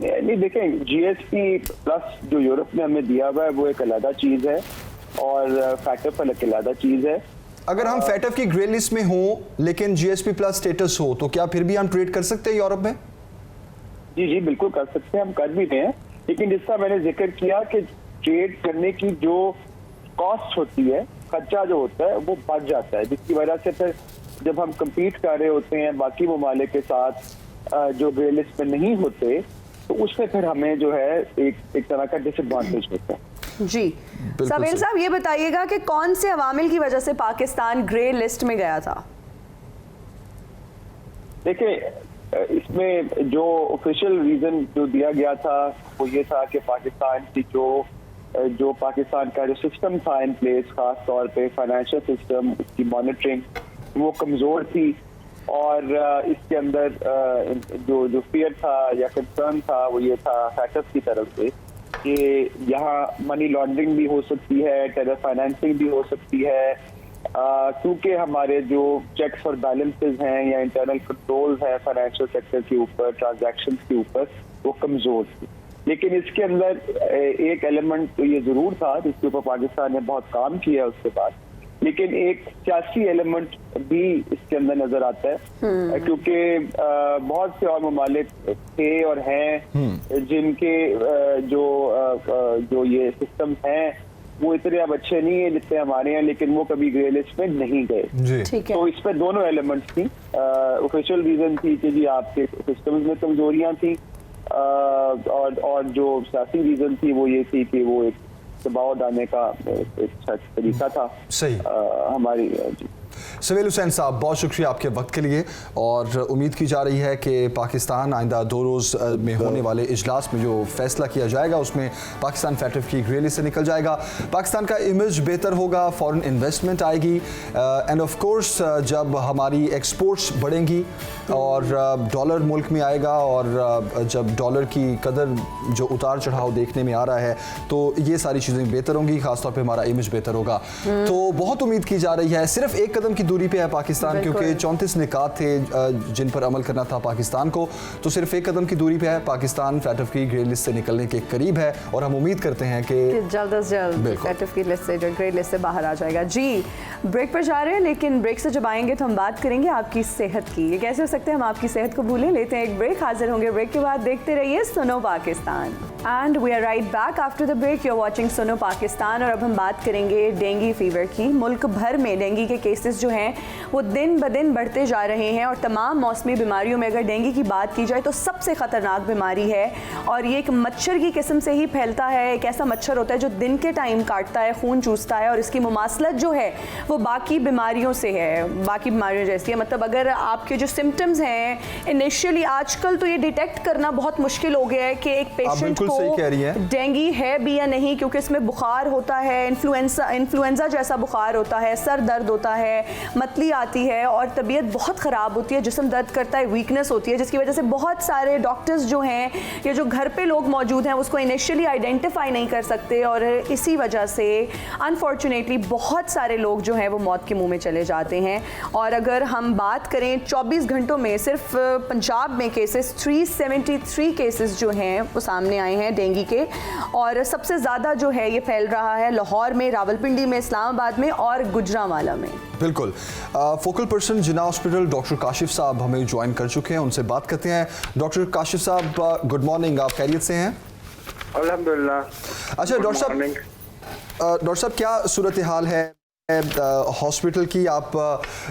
नहीं, देखें, GSP प्लस जो यूरोप ने हमें दिया हुआ है वो एक अलग चीज है और FATF एक अलग चीज है। अगर हम FATF की ग्रे लिस्ट में हो लेकिन GSP प्लस स्टेटस हो तो क्या फिर भी हम ट्रेड कर सकते हैं यूरोप में? जी बिल्कुल कर सकते हैं, हम कर भी रहे हैं, लेकिन जिसका मैंने जिक्र किया कि ट्रेड करने की जो कॉस्ट होती है, खर्चा जो होता है वो बढ़ जाता है, जिसकी वजह से फिर जब हम कम्पीट कर रहे होते हैं बाकी ममालिक के साथ जो ग्रे लिस्ट में नहीं होते, तो उसमें फिर हमें जो है एक तरह का डिसएडवांटेज होता है। जी सवेल साहब, ये बताइएगा कि कौन से अवामिल की वजह से पाकिस्तान ग्रे लिस्ट में गया था? देखिए, इसमें जो ऑफिशियल रीजन जो दिया गया था वो ये था कि पाकिस्तान की जो पाकिस्तान का जो सिस्टम था इन प्लेस, खास तौर पे फाइनेंशियल सिस्टम, उसकी मॉनिटरिंग वो कमजोर थी, और इसके अंदर जो फियर था या कंसर्न था वो ये था FATF की तरफ से कि यहाँ मनी लॉन्ड्रिंग भी हो सकती है, टेरर फाइनेंसिंग भी हो सकती है, क्योंकि हमारे जो चेक्स और बैलेंसेस हैं या इंटरनल कंट्रोल्स हैं फाइनेंशियल सेक्टर के ऊपर, ट्रांजैक्शंस के ऊपर, वो कमजोर थी। लेकिन इसके अंदर एक एलिमेंट तो ये जरूर था जिसके ऊपर पाकिस्तान ने बहुत काम किया उसके बाद, लेकिन एक सियासी एलिमेंट भी इसके अंदर नजर आता है, क्योंकि बहुत से और ममालिक थे और हैं जिनके जो ये सिस्टम हैं वो इतने अब अच्छे नहीं है जितने हमारे हैं, लेकिन वो कभी ग्रे लिस्ट में नहीं गए। तो इस पर दोनों एलिमेंट्स थी। ऑफिशियल रीजन थी कि जी आपके सिस्टम्स में कमजोरियां थी, और जो सियासी रीजन थी वो ये थी कि वो एक दबाव डालने का एक तरीका था सही हमारी। सवेल हुसैन साहब, बहुत शुक्रिया आपके वक्त के लिए, और उम्मीद की जा रही है कि पाकिस्तान आइंदा 2 रोज़ में होने वाले इजलास में जो फैसला किया जाएगा उसमें पाकिस्तान FATF की ग्रे लिस्ट से निकल जाएगा, पाकिस्तान का इमेज बेहतर होगा, फॉरेन इन्वेस्टमेंट आएगी, एंड ऑफ कोर्स जब हमारी एक्सपोर्ट्स बढ़ेंगी और डॉलर मुल्क में आएगा, और जब डॉलर की कदर जो उतार चढ़ाव देखने में आ रहा है तो ये सारी चीज़ें बेहतर होंगी, खासतौर पर हमारा इमेज बेहतर होगा। तो बहुत उम्मीद की जा रही है, सिर्फ एक कदम की की दूरी पे है पाकिस्तान, क्योंकि 34 निकात थे जिन पर अमल करना था पाकिस्तान को, तो सिर्फ 1 कदम की दूरी पे है। पाकिस्तान फैटफ की ग्रे लिस्ट से निकलने के करीब है और हम उम्मीद करते हैं कि जल्द अज जल्द फैटफ की लिस्ट से, जो ग्रे लिस्ट से बाहर आ जाएगा। जी, ब्रेक पर जा रहे हैं, लेकिन ब्रेक से जब आएंगे तो हम बात करेंगे आपकी सेहत की। ये कैसे हो सकते हैं हम आपकी सेहत को भूलें। लेते हैं एक ब्रेक, हाजिर होंगे ब्रेक के बाद। देखते रहिए Suno Pakistan and we are right back after the break. You are watching Suno Pakistan और अब हम बात करेंगे डेंगू फीवर की। मुल्क भर में डेंगू के केसेस जो हैं वो दिन ब दिन बढ़ते जा रहे हैं और तमाम मौसमी बीमारियों में अगर डेंगू की बात की जाए तो सबसे ख़तरनाक बीमारी है और ये एक मच्छर की किस्म से ही फैलता है। एक ऐसा मच्छर होता है जो दिन के टाइम काटता है, खून चूसता है और इसकी मुमासलत जो है वो बाकी बीमारियों से है, बाकी बीमारियों जैसी है। मतलब अगर आपके जो सिम्टम्स हैं इनिशियली, आजकल तो ये डिटेक्ट करना बहुत मुश्किल हो गया है कि एक पेशेंट को डेंगू है भी या नहीं, क्योंकि इसमें बुखार होता है, इन्फ्लुएंजा जैसा बुखार होता है, सर दर्द होता है, मतली आती है और तबीयत बहुत ख़राब होती है, जिस्म दर्द करता है, वीकनेस होती है, जिसकी वजह से बहुत सारे डॉक्टर्स जो हैं या जो घर पे लोग मौजूद हैं उसको इनिशियली आइडेंटिफाई नहीं कर सकते और इसी वजह से अनफॉर्चुनेटली बहुत सारे लोग जो हैं वो मौत के मुंह में चले जाते हैं। और अगर हम बात करें 24 घंटों में सिर्फ पंजाब में केसेस 373 केसेस जो हैं वो सामने आए हैं डेंगू के और सबसे ज़्यादा जो है ये फैल रहा है लाहौर में, रावलपिंडी में, इस्लामाबाद में और गुजरांवाला में। बिल्कुल। फोकल पर्सन जिन्ना हॉस्पिटल डॉक्टर काशिफ साहब हमें ज्वाइन कर चुके हैं, उनसे बात करते हैं। डॉक्टर काशिफ साहब गुड मॉर्निंग, आप खैरियत से हैं? अल्हम्दुलिल्लाह। अच्छा डॉक्टर साहब क्या सूरत हाल है हॉस्पिटल की? आप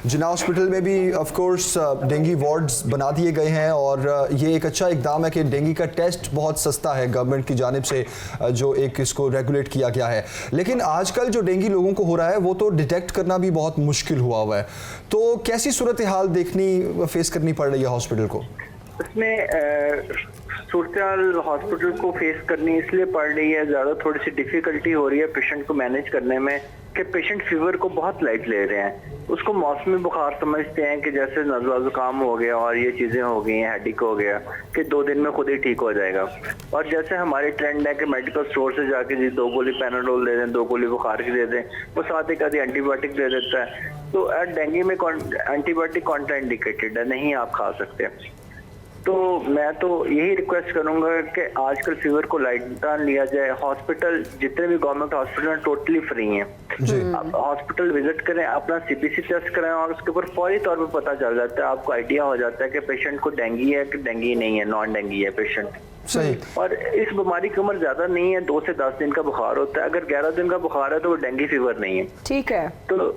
जिन्ना हॉस्पिटल में भी ऑफ कोर्स डेंगू वार्ड्स बना दिए गए हैं और ये एक अच्छा इकदाम है कि डेंगू का टेस्ट बहुत सस्ता है गवर्नमेंट की जानिब से, जो एक इसको रेगुलेट किया गया है। लेकिन आजकल जो डेंगू लोगों को हो रहा है वो तो डिटेक्ट करना भी बहुत मुश्किल हुआ है, तो कैसी सूरत हाल फेस करनी पड़ रही है हॉस्पिटल को? इसमें सूरत हॉस्पिटल को फेस करनी इसलिए पड़ रही है, ज़्यादा थोड़ी सी डिफ़िकल्टी हो रही है पेशेंट को मैनेज करने में कि पेशेंट फीवर को बहुत लाइट ले रहे हैं, उसको मौसमी बुखार समझते हैं कि जैसे नज़ला ज़ुकाम हो गया और ये चीज़ें हो गई हैं, हेडेक हो गया कि 2 दिन में खुद ही ठीक हो जाएगा। और जैसे हमारी ट्रेंड है कि मेडिकल स्टोर से जाके जी 2 गोली पैनाडोल दे दें, 2 गोली बुखार की दे दें, वो साथ एक आधी एंटीबायोटिक दे देता है। तो डेंगू में एंटीबायोटिक कॉन्ट्राइंडिकेटेड है, नहीं आप खा सकते। तो मैं तो यही रिक्वेस्ट करूंगा कि आजकल फीवर को लाइट डाउन लिया जाए। हॉस्पिटल जितने भी गवर्नमेंट हॉस्पिटल टोटली फ्री हैं, आप हॉस्पिटल विजिट करें, अपना CBC टेस्ट कराएं और उसके ऊपर फौरी तौर पे पता चल जाता है, आपको आइडिया हो जाता है कि पेशेंट को डेंगू है कि डेंगू नहीं है, नॉन डेंगू है पेशेंट। सही। और इस बीमारी की उम्र ज्यादा नहीं है, 2 से 10 दिन का बुखार होता है। अगर 11 दिन का बुखार है तो वो डेंगू फीवर नहीं है। ठीक है। तो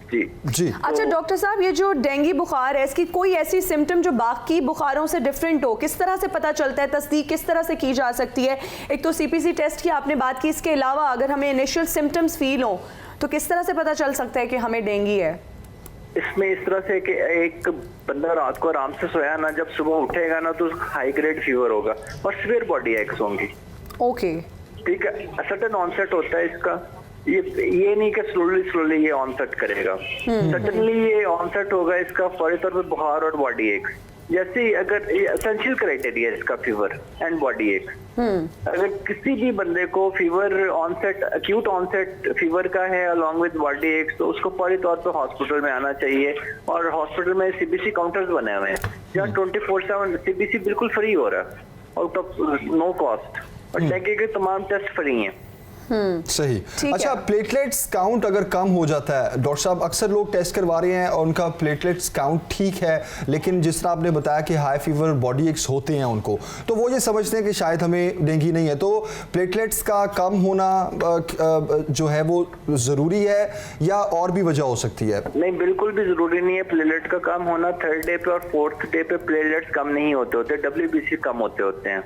जी। अच्छा डॉक्टर साहब, ये जो डेंगू बुखार है इसकी कोई ऐसी सिम्टम जो बाकी बुखारों से डिफरेंट हो, किस तरह से पता चलता है, तस्दीक किस तरह से की जा सकती है? एक तो CPC टेस्ट की आपने बात की, इसके अलावा अगर हमें इनिशियल सिम्टम्स फील हो तो किस तरह से पता चल सकता है कि हमें डेंगू है? इसमें इस तरह से कि एक बंदा रात को आराम से सोया ना, जब सुबह उठेगा ना तो हाई ग्रेड फीवर होगा और सीवियर बॉडी एक्स होंगी। ओके, ठीक है। सडन ऑनसेट होता है इसका, ये नहीं कि स्लोली ये ऑनसेट करेगा, सडनली ये ऑनसेट होगा इसका, फौरी तौर पर बुखार और बॉडी एक्स। जैसे अगर एसेंशियल क्राइटेरिया है इसका फीवर एंड बॉडी एक्स। अगर किसी भी बंदे को fever onset, acute onset fever का है अलॉन्ग विद बॉडी एक्स, तो उसको फौरी तौर पर हॉस्पिटल में आना चाहिए। और हॉस्पिटल में CBC काउंटर्स बने हुए हैं जहाँ 24/7 CBC बिल्कुल फ्री हो रहा है आउट ऑफ नो कॉस्ट, और डेंगू के तमाम टेस्ट फ्री हैं। सही। अच्छा, प्लेटलेट्स काउंट अगर कम हो जाता है, डॉक्टर साहब अक्सर लोग टेस्ट करवा रहे हैं और उनका प्लेटलेट्स काउंट ठीक है, लेकिन जिस तरह आपने बताया कि हाई फीवर बॉडी एक्स होते हैं उनको, तो वो ये समझते हैं कि शायद हमें डेंगू नहीं है। तो प्लेटलेट्स का कम होना जो है वो ज़रूरी है या और भी वजह हो सकती है? नहीं, बिल्कुल भी ज़रूरी नहीं है प्लेटलेट का कम होना। 3rd डे पे और 4th डे पे प्लेटलेट्स कम नहीं होते, WBC कम होते हैं।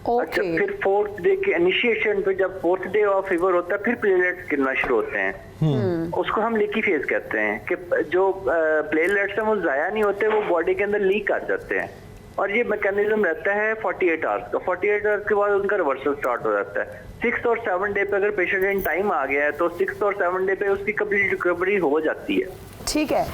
अच्छा, फिर 4th डे के इनिशिएशन पे जब 4th डे ऑफ फीवर होता है फिर प्लेटलेट्स गिरना शुरू होते हैं। उसको हम लीकी फेज कहते हैं कि जो प्लेटलेट्स हैं वो जाया नहीं होते, वो बॉडी के अंदर लीक कर जाते हैं और ये मैकेनिज्म रहता है 48 आवर्स का। 48 आवर्स के बाद उनका रिवर्सल स्टार्ट हो जाता है। 6th और 7th डे पे अगर पेशेंट इन टाइम आ गया है तो 6th और 7th डे पे उसकी कंप्लीट रिकवरी हो जाती है। ठीक है।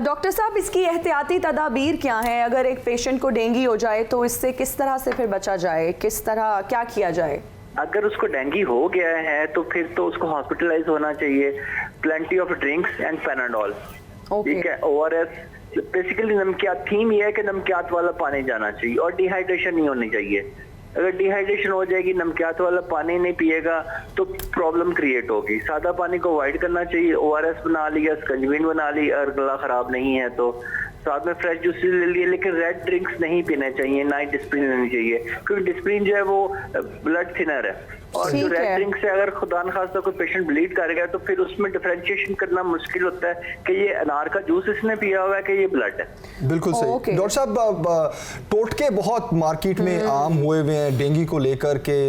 डॉक्टर साहब, इसकी एहतियाती तदाबीर क्या है? अगर एक पेशेंट को डेंगू हो जाए तो इससे किस तरह से फिर बचा जाए, किस तरह क्या किया जाए? अगर उसको डेंगी हो गया है तो फिर तो उसको हॉस्पिटलाइज होना चाहिए। Plenty of drinks and Panadol, ठीक है, ORS। बेसिकली नमकियात, थीम ये है कि नमकियात वाला पानी जाना चाहिए और डिहाइड्रेशन नहीं होनी चाहिए। अगर डिहाइड्रेशन हो जाएगी, नमकियात वाला पानी नहीं पिएगा तो प्रॉब्लम क्रिएट होगी। सादा पानी को अवॉइड करना चाहिए। ORS बना लिया, स्कंजबिन बना ली, अगर गला खराब नहीं है तो साथ में फ्रेश जूसेस ले लिए, लेकिन रेड ड्रिंक्स नहीं पीने चाहिए, ना ही डिस्प्रिन लेनी चाहिए, क्योंकि डिस्प्रिन जो है वो ब्लड थिनर है। और जो रेड ड्रिंक से अगर खुदा न खास्ता कोई पेशेंट ब्लीड करेगा तो फिर उसमें डिफरेंशिएशन करना मुश्किल होता है कि ये अनार का जूस इसने पिया हुआ है कि ये ब्लड है। बिल्कुल सही। डॉक्टर साहब, टोटके बहुत मार्केट में आम हुए हुए हैं डेंगू को लेकर के,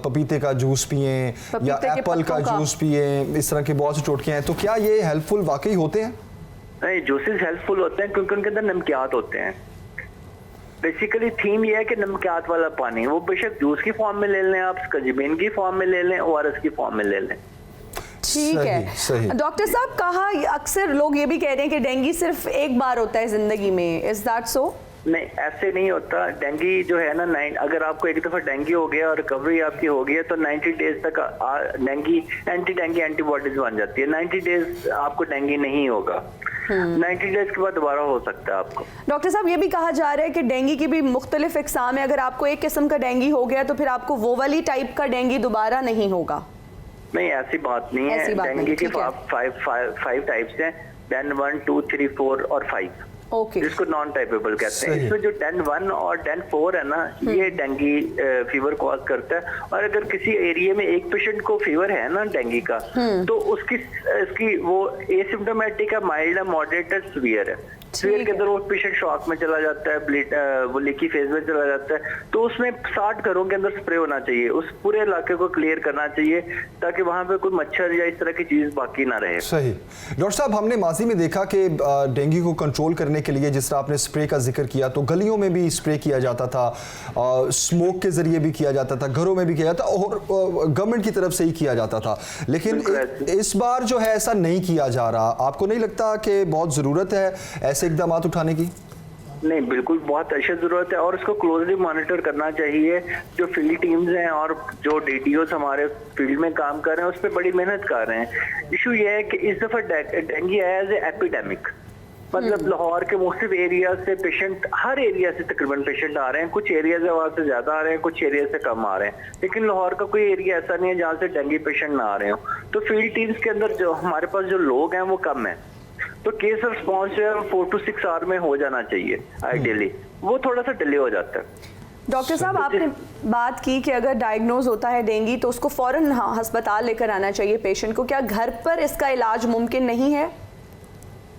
पपीते का जूस पिए या एप्पल का जूस पिए, इस तरह के बहुत से टोटके हैं। तो क्या ये हेल्पफुल वाकई होते हैं? नहीं, जूसेस हेल्पफुल होते हैं क्योंकि उनके अंदर नमकियात होते हैं। बेसिकली थीम ये है कि नमकियात वाला पानी, वो बेशक जूस की फॉर्म में ले लें, आप स्कंजबिन की फॉर्म में ले लें, ORS की फॉर्म में ले लें। ठीक है। डॉक्टर साहब, कहा अक्सर लोग ये भी कह रहे हैं कि डेंगू सिर्फ एक बार होता है जिंदगी में, इज दैट सो? नहीं, ऐसे नहीं होता। डेंगू जो है ना, अगर आपको एक दफा डेंगू हो गया और रिकवरी आपकी हो गई है तो 90 डेज तक डेंगू एंटी एंटीबॉडीज बन जाती है। 90 डेज आपको डेंगू नहीं होगा, 90 डेज के बाद दोबारा हो सकता है आपको। डॉक्टर साहब, ये भी कहा जा रहा है कि डेंगू की भी मुख्तलिफ इकसाम है। अगर आपको एक किस्म का डेंगू हो गया तो फिर आपको वो वाली टाइप का डेंगू दोबारा नहीं होगा? नहीं, ऐसी बात नहीं है। डेंगू के 5 टाइप्स हैं, डेन 1, 2, 3, 4 और 5, जिसको नॉन टाइपेबल कहते हैं। इसमें जो डेन 1 और डेन 4 है ना, ये डेंगू फीवर कॉज करता है। और अगर किसी एरिया में एक पेशेंट को फीवर है ना डेंगू का, तो इसकी वो एसिम्प्टोमेटिक है, माइल्ड है, मॉडरेट है, सीवियर है। सीवियर के अंदर वो पेशेंट शॉक में चला जाता है, वो लीकी फेज में चला जाता है, तो उसमें 60 घरों के अंदर स्प्रे होना चाहिए, उस पूरे इलाके को क्लियर करना चाहिए ताकि वहां पे कोई मच्छर या इस तरह की चीज बाकी ना रहे। सही। डॉक्टर साहब, हमने माजी में देखा कि डेंगू को कंट्रोल करने के लिए, जिस तरह आपने स्प्रे का जिक्र किया, तो गलियों में भी स्प्रे किया जाता था, स्मोक के जरिए भी किया जाता था, घरों में भी किया जाता और गवर्नमेंट की तरफ से ही किया जाता था। लेकिन इस बार जो है ऐसा नहीं किया जा रहा। आपको नहीं लगता कि बहुत जरूरत है ऐसे इकदाम उठाने की? नहीं, बिल्कुल बहुत अशद जरूरत है और इसको क्लोजली मॉनिटर करना चाहिए। जो फील्ड टीम्स हैं और जो DTOs हमारे फील्ड में काम कर रहे हैं उस पर बड़ी मेहनत कर रहे हैं। इशू ये है कि इस दफा डेंगू आया एज ए एपिडेमिक, मतलब लाहौर के मुख्तलिफ एरिया से पेशेंट, हर एरिया से तकरीबन पेशेंट आ रहे हैं। कुछ एरिया से वहाँ से ज्यादा आ रहे हैं, कुछ एरिया से कम आ रहे हैं, लेकिन लाहौर का कोई एरिया ऐसा नहीं है जहाँ से डेंगू पेशेंट ना आ रहे हो। तो फील्ड टीम्स के अंदर जो हमारे पास जो लोग हैं वो कम है, तो केस रिस्पॉन्स जो है 4 to 6 आवर में हो जाना चाहिए आइडियली, वो थोड़ा सा डिले हो जाता है। डॉक्टर साहब, आपने बात की कि अगर डायग्नोज होता है डेंगू तो उसको फौरन अस्पताल लेकर आना चाहिए पेशेंट को। क्या घर पर इसका इलाज मुमकिन नहीं है?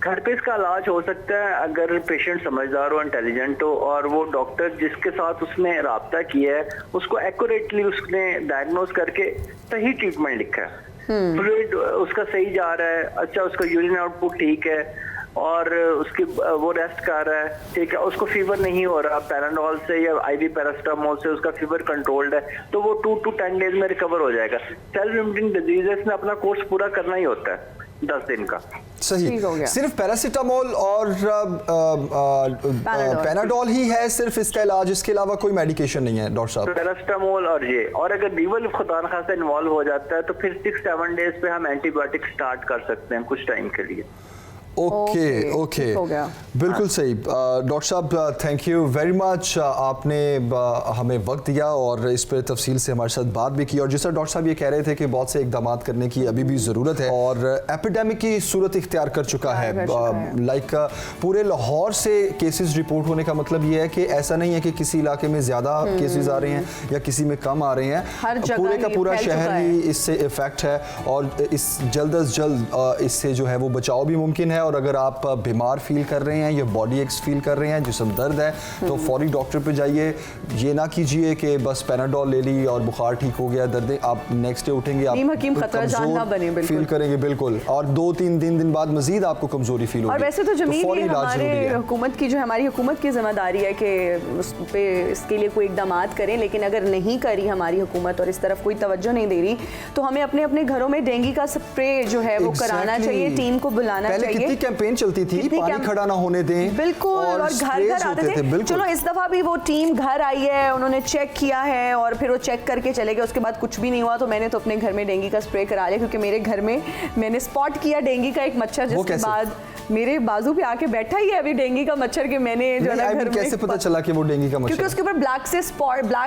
घर पे इसका इलाज हो सकता है अगर पेशेंट समझदार हो, इंटेलिजेंट हो और वो डॉक्टर जिसके साथ उसने राब्ता किया है उसको एक्यूरेटली उसने डायग्नोज करके सही ट्रीटमेंट लिखा है। फ्लूइड उसका सही जा रहा है, अच्छा उसका यूरिन आउटपुट ठीक है और उसकी वो रेस्ट कर रहा है, ठीक है, उसको फीवर नहीं हो रहा, पैराडोल से या IV पैरास्टामोल से उसका फीवर कंट्रोल्ड है, तो वो 2 to 10 डेज में रिकवर हो जाएगा। सेल्फ लिमिटिंग डिजीजेस में अपना कोर्स पूरा करना ही होता है 10 दिन का। सही। सिर्फ पैरासीटामोल और पैनाडोल ही है सिर्फ इसका इलाज, इसके अलावा कोई मेडिकेशन नहीं है डॉक्टर साहब? पैरासीटामोल और अगर लीवर खुदा न खास्ता इन्वॉल्व हो जाता है तो फिर 6-7 डेज पे हम एंटीबायोटिक स्टार्ट कर सकते हैं कुछ टाइम के लिए। ओके, बिल्कुल सही। डॉक्टर साहब, थैंक यू वेरी मच, आपने हमें वक्त दिया और इस पर तफसील से हमारे साथ बात भी की। और जिस तरह डॉक्टर साहब ये कह रहे थे कि बहुत से इकदाम करने की अभी भी ज़रूरत है और एपिडेमिक की सूरत इख्तियार कर चुका है। लाइक पूरे लाहौर से केसेस रिपोर्ट होने का मतलब ये है कि ऐसा नहीं है कि किसी इलाके में ज़्यादा केसेस आ रहे हैं या किसी में कम आ रहे हैं, पूरे का पूरा शहर ही इससे इफेक्ट है और इस जल्द अज जल्द इससे जो है वो बचाव भी मुमकिन है। और अगर आप बीमार फील कर रहे हैं या बॉडी एक्स फील कर रहे हैं, जिस्म दर्द है, तो फौरी डॉक्टर पे जाइए। ये ना कीजिए कि बस पैनाडोल ले ली और बुखार ठीक हो गया, दर्द आप नेक्स्ट डे उठेंगे आप कमजोर फील करेंगे, बिल्कुल, और 2-3 दिन बाद मजीद आपको कमजोरी फील होगी। और वैसे तो जमीन हमारे हुकूमत की, जो हमारी हुकूमत की जिम्मेदारी है कि उस पे इसके लिए कोई इकदाम करें, लेकिन अगर नहीं करी हमारी हुकूमत और इस तरफ कोई तवज्जो नहीं दे रही तो हमें अपने अपने घरों में डेंगू का स्प्रे जो है वो कराना चाहिए, टीम को बुलाना चाहिए। कैंपेन चलती थी, कितनी पानी खड़ा ना होने दें, बिल्कुल, और घर sprays घर आते होते थे। बिल्कुल। चलो इस दफा भी वो टीम घर आई है, उन्होंने चेक किया है और फिर वो चेक करके चले गए, उसके बाद कुछ भी नहीं हुआ। तो मैंने तो अपने घर में डेंगू का स्प्रे करा लिया, क्योंकि मेरे घर में मैंने स्पॉट किया डेंगू का एक मच्छर, जिसके बाद मेरे बाजू पे आके बैठा ही है अभी डेंगू का मच्छर के। मैंने जो है घर में कैसे पता चला कि वो डेंगू का मच्छर? क्योंकि उसके ऊपर ब्लैक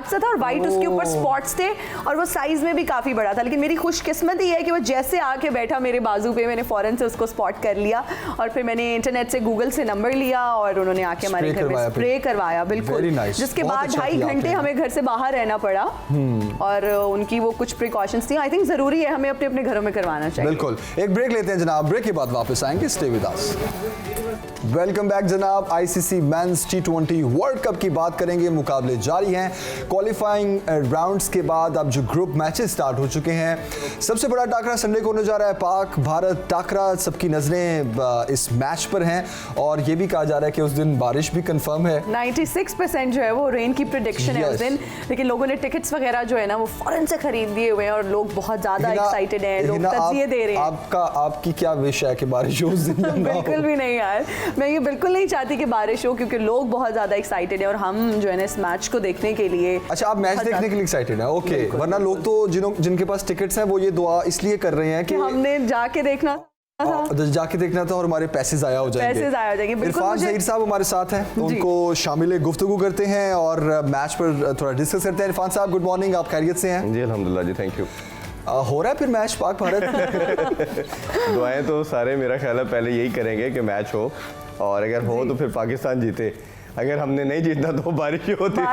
से था और व्हाइट उसके ऊपर स्पॉट्स थे, और वो साइज में भी काफी बड़ा था। लेकिन मेरी खुशकिस्मती है कि वो जैसे आके बैठा मेरे बाजू पे, मैंने फौरन से उसको स्पॉट कर लिया, और फिर मैंने इंटरनेट से गूगल से नंबर लिया और उन्होंने आके हमारे घर में स्प्रे करवाया। बिल्कुल, जिसके बाद 2.5 घंटे हमें घर से बाहर रहना पड़ा, और उनकी वो कुछ प्रिकॉशंस थी। आई थिंक जरूरी है हमें अपने अपने घरों में करवाना चाहिए। बिल्कुल, एक ब्रेक लेते हैं जनाब, ब्रेक के बाद वापस आएंगे, stay with us. Welcome back जनाब। ICC men's T20 world cup की बात करेंगे। मुकाबले जारी हैं, क्वालिफाइंग राउंड्स के बाद अब जो ग्रुप मैचेस स्टार्ट हो चुके हैं। सबसे बड़ा टाकरा संडे को होने जा रहा है, पाक भारत टाकरा। सबकी नजरें इस मैच पर हैं, और ये भी कहा जा रहा है कि उस दिन बारिश भी कंफर्म है। 96% जो है वो रेन की प्रेडिक्शन है उस दिन, लेकिन लोगों ने टिकट्स वगैरह जो है ना वो फौरन से खरीद दिए हुए हैं, और लोग बहुत ज्यादा एक्साइटेड हैं, लोग तरजीह दे रहे हैं। आपकी क्या विश है कि बारिश हो उस दिन? बिल्कुल भी नहीं यार, मैं ये बिल्कुल नहीं चाहती कि बारिश हो, क्योंकि लोग बहुत ज्यादा एक्साइटेड हैं और हम जो है ना इस मैच को देखने के लिए। अच्छा, आप मैच देखने के लिए एक्साइटेड हैं? ओके, वरना लोग तो जिनके पास टिकट्स हैं वो ये दुआ इसलिए कर रहे हैं कि हमने जाके देखना था और हमारे पैसे जाया हो जाएंगे। इरफान ज़हीर साहब हमारे साथ हैं, उनको शामिल गुफ्तगू करते हैं और मैच पर थोड़ा डिस्कस करते हैं। इरफान साहब, गुड मॉर्निंग, आप खैरियत से हैं? जी अल्हम्दुलिल्लाह जी, थैंक यू। हो रहा है फिर मैच पाक भारत? दुआएं तो सारे मेरा ख्याल है पहले यही करेंगे कि मैच हो, और अगर हो तो फिर पाकिस्तान जीते, अगर हमने नहीं जीतना तो बारिश ही होती है।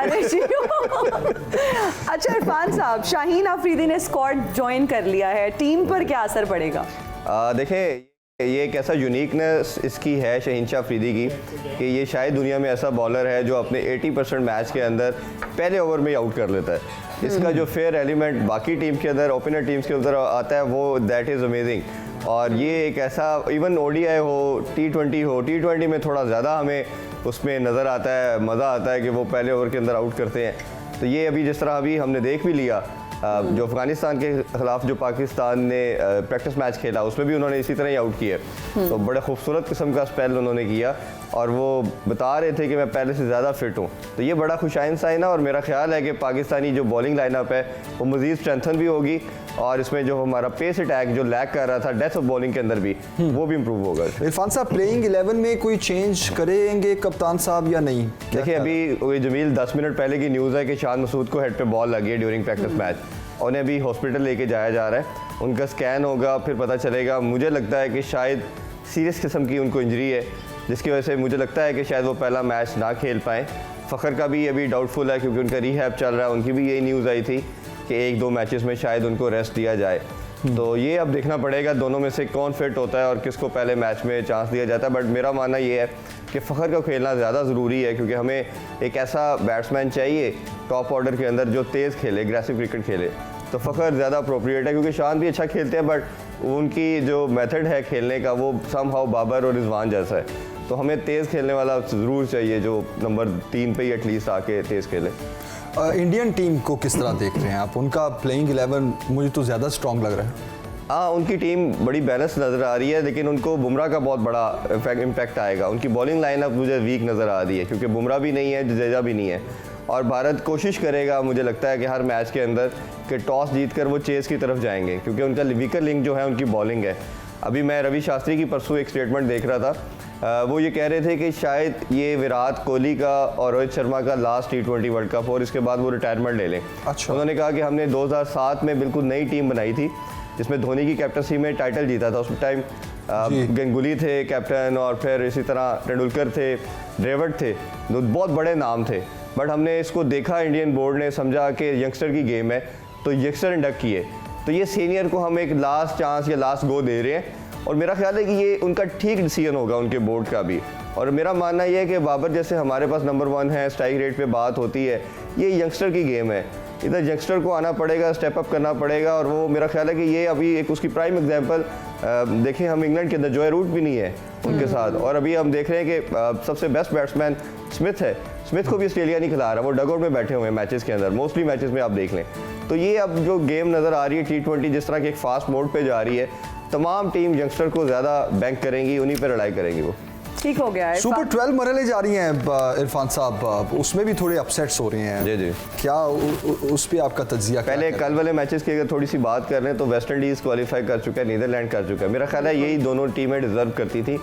अच्छा इरफान साहब, शाहीन अफरीदी ने स्क्वाड ज्वाइन कर लिया है, टीम पर क्या असर पड़ेगा? देखें, ये एक ऐसा यूनिकनेस इसकी है शाहीन शाह अफरीदी की कि ये शायद दुनिया में ऐसा बॉलर है जो अपने 80% मैच के अंदर पहले ओवर में ही आउट कर लेता है। इसका जो फेयर एलिमेंट बाकी टीम के अंदर, ओपनर टीम्स के अंदर आता है, वो दैट इज़ अमेजिंग। और ये एक ऐसा, इवन ODI हो, T20 हो, T20 में थोड़ा ज़्यादा हमें उसमें नज़र आता है, मज़ा आता है कि वो पहले ओवर के अंदर आउट करते हैं। तो ये अभी जिस तरह अभी हमने देख भी लिया, जो अफगानिस्तान के खिलाफ जो पाकिस्तान ने प्रैक्टिस मैच खेला, उसमें भी उन्होंने इसी तरह ही आउट किए। तो बड़े खूबसूरत किस्म का स्पेल उन्होंने किया, और वो बता रहे थे कि मैं पहले से ज़्यादा फिट हूँ। तो ये बड़ा खुशाइन साइन है, और मेरा ख्याल है कि पाकिस्तानी जो बॉलिंग लाइनअप है वो मज़ीद स्ट्रेंथन भी होगी, और इसमें जो हमारा पेस अटैक जो लैक कर रहा था डेथ ऑफ बॉलिंग के अंदर भी, वो भी इम्प्रूव होगा। इरफान साहब, प्लेइंग 11 में कोई चेंज करेंगे कप्तान साहब या नहीं? देखिए, अभी जमील 10 मिनट पहले की न्यूज़ है कि शान मसूद को हेड पे बॉल लगी है ड्यूरिंग प्रैक्टिस मैच, उन्हें अभी हॉस्पिटल लेके जाया जा रहा है। उनका स्कैन होगा, फिर पता चलेगा। मुझे लगता है कि शायद सीरियस किस्म की उनको इंजरी है, जिसकी वजह से मुझे लगता है कि शायद वो पहला मैच ना खेल पाएँ। फ़खर का भी अभी डाउटफुल है, क्योंकि उनका रिहैब चल रहा है। उनकी भी यही न्यूज़ आई थी कि 1-2 मैचेस में शायद उनको रेस्ट दिया जाए। तो ये अब देखना पड़ेगा दोनों में से कौन फिट होता है और किसको पहले मैच में चांस दिया जाता है। बट मेरा मानना ये है कि फ़खर का खेलना ज़्यादा ज़रूरी है, क्योंकि हमें एक ऐसा बैट्समैन चाहिए टॉप ऑर्डर के अंदर जो तेज़ खेले, एग्रेसिव क्रिकेट खेले। तो फ़खर ज़्यादा अप्रोप्रिएट है, क्योंकि शान भी अच्छा खेलते हैं, बट उनकी जो मेथड है खेलने का वो समहाउ बाबर और रिजवान जैसा है। तो हमें तेज़ खेलने वाला ज़रूर चाहिए, जो नंबर 3 पे ही एटलीस्ट आके तेज़ खेले। इंडियन टीम को किस तरह देख रहे हैं आप? उनका प्लेइंग 11 मुझे तो ज़्यादा स्ट्रॉन्ग लग रहा है। हाँ, उनकी टीम बड़ी बैलेंस नज़र आ रही है, लेकिन उनको बुमराह का बहुत बड़ा इम्पैक्ट आएगा। उनकी बॉलिंग लाइनअप मुझे वीक नज़र आ रही है, क्योंकि बुमराह भी नहीं है, जडेजा भी नहीं है। और भारत कोशिश करेगा, मुझे लगता है कि हर मैच के अंदर कि टॉस जीत कर वो चेस की तरफ जाएंगे, क्योंकि उनका वीकर लिंक जो है उनकी बॉलिंग है। अभी मैं रवि शास्त्री की परसों एक स्टेटमेंट देख रहा था, वो ये कह रहे थे कि शायद ये विराट कोहली का और रोहित शर्मा का लास्ट T20 वर्ल्ड कप, और इसके बाद वो रिटायरमेंट ले लें। अच्छा। उन्होंने कहा कि हमने 2007 में बिल्कुल नई टीम बनाई थी, जिसमें धोनी की कैप्टनसी में टाइटल जीता था। उस टाइम गंगुली थे कैप्टन, और फिर इसी तरह तेंदुलकर थे, ड्रेविड थे, बहुत बड़े नाम थे। बट हमने इसको देखा, इंडियन बोर्ड ने समझा कि यंगस्टर की गेम है, तो यंगस्टर इंडक्ट किए। तो ये सीनियर को हम एक लास्ट चांस या लास्ट गो दे रहे हैं, और मेरा ख्याल है कि ये उनका ठीक डिसीजन होगा उनके बोर्ड का भी। और मेरा मानना ये है कि बाबर जैसे हमारे पास नंबर 1 है, स्ट्राइक रेट पे बात होती है, ये यंगस्टर की गेम है। इधर यंगस्टर को आना पड़ेगा, स्टेप अप करना पड़ेगा, और वो मेरा ख्याल है कि ये अभी एक उसकी प्राइम एग्जांपल देखें हम इंग्लैंड के अंदर जोए रूट भी नहीं है उनके साथ, और अभी हम देख रहे हैं कि सबसे बेस्ट बैट्समैन स्मिथ है। स्मिथ को भी ऑस्ट्रेलिया नहीं खिला रहा, वो डगआउट में बैठे हुए हैं मैचेस के अंदर, मोस्टली मैचेस में आप देख लें। तो ये अब जो गेम नज़र आ रही है T20 जिस तरह की एक फास्ट मोड पे जा रही है, तमाम टीम यंगस्टर को ज़्यादा बैंक करेंगी, उन्हीं पर लड़ाई करेंगी वो। ठीक हो गया है। सुपर 12 मरहले जा रही हैं इरफान साहब, उसमें भी थोड़े अपसेट्स हो रहे हैं। जी जी, क्या उस पे आपका तज्जिया? पहले कल वाले मैचेस की अगर थोड़ी सी बात कर रहे हैं तो वेस्ट इंडीज़ क्वालिफाई कर चुका है, नीदरलैंड कर चुका है। मेरा ख्याल है यही दोनों टीमें डिजर्व करती थी,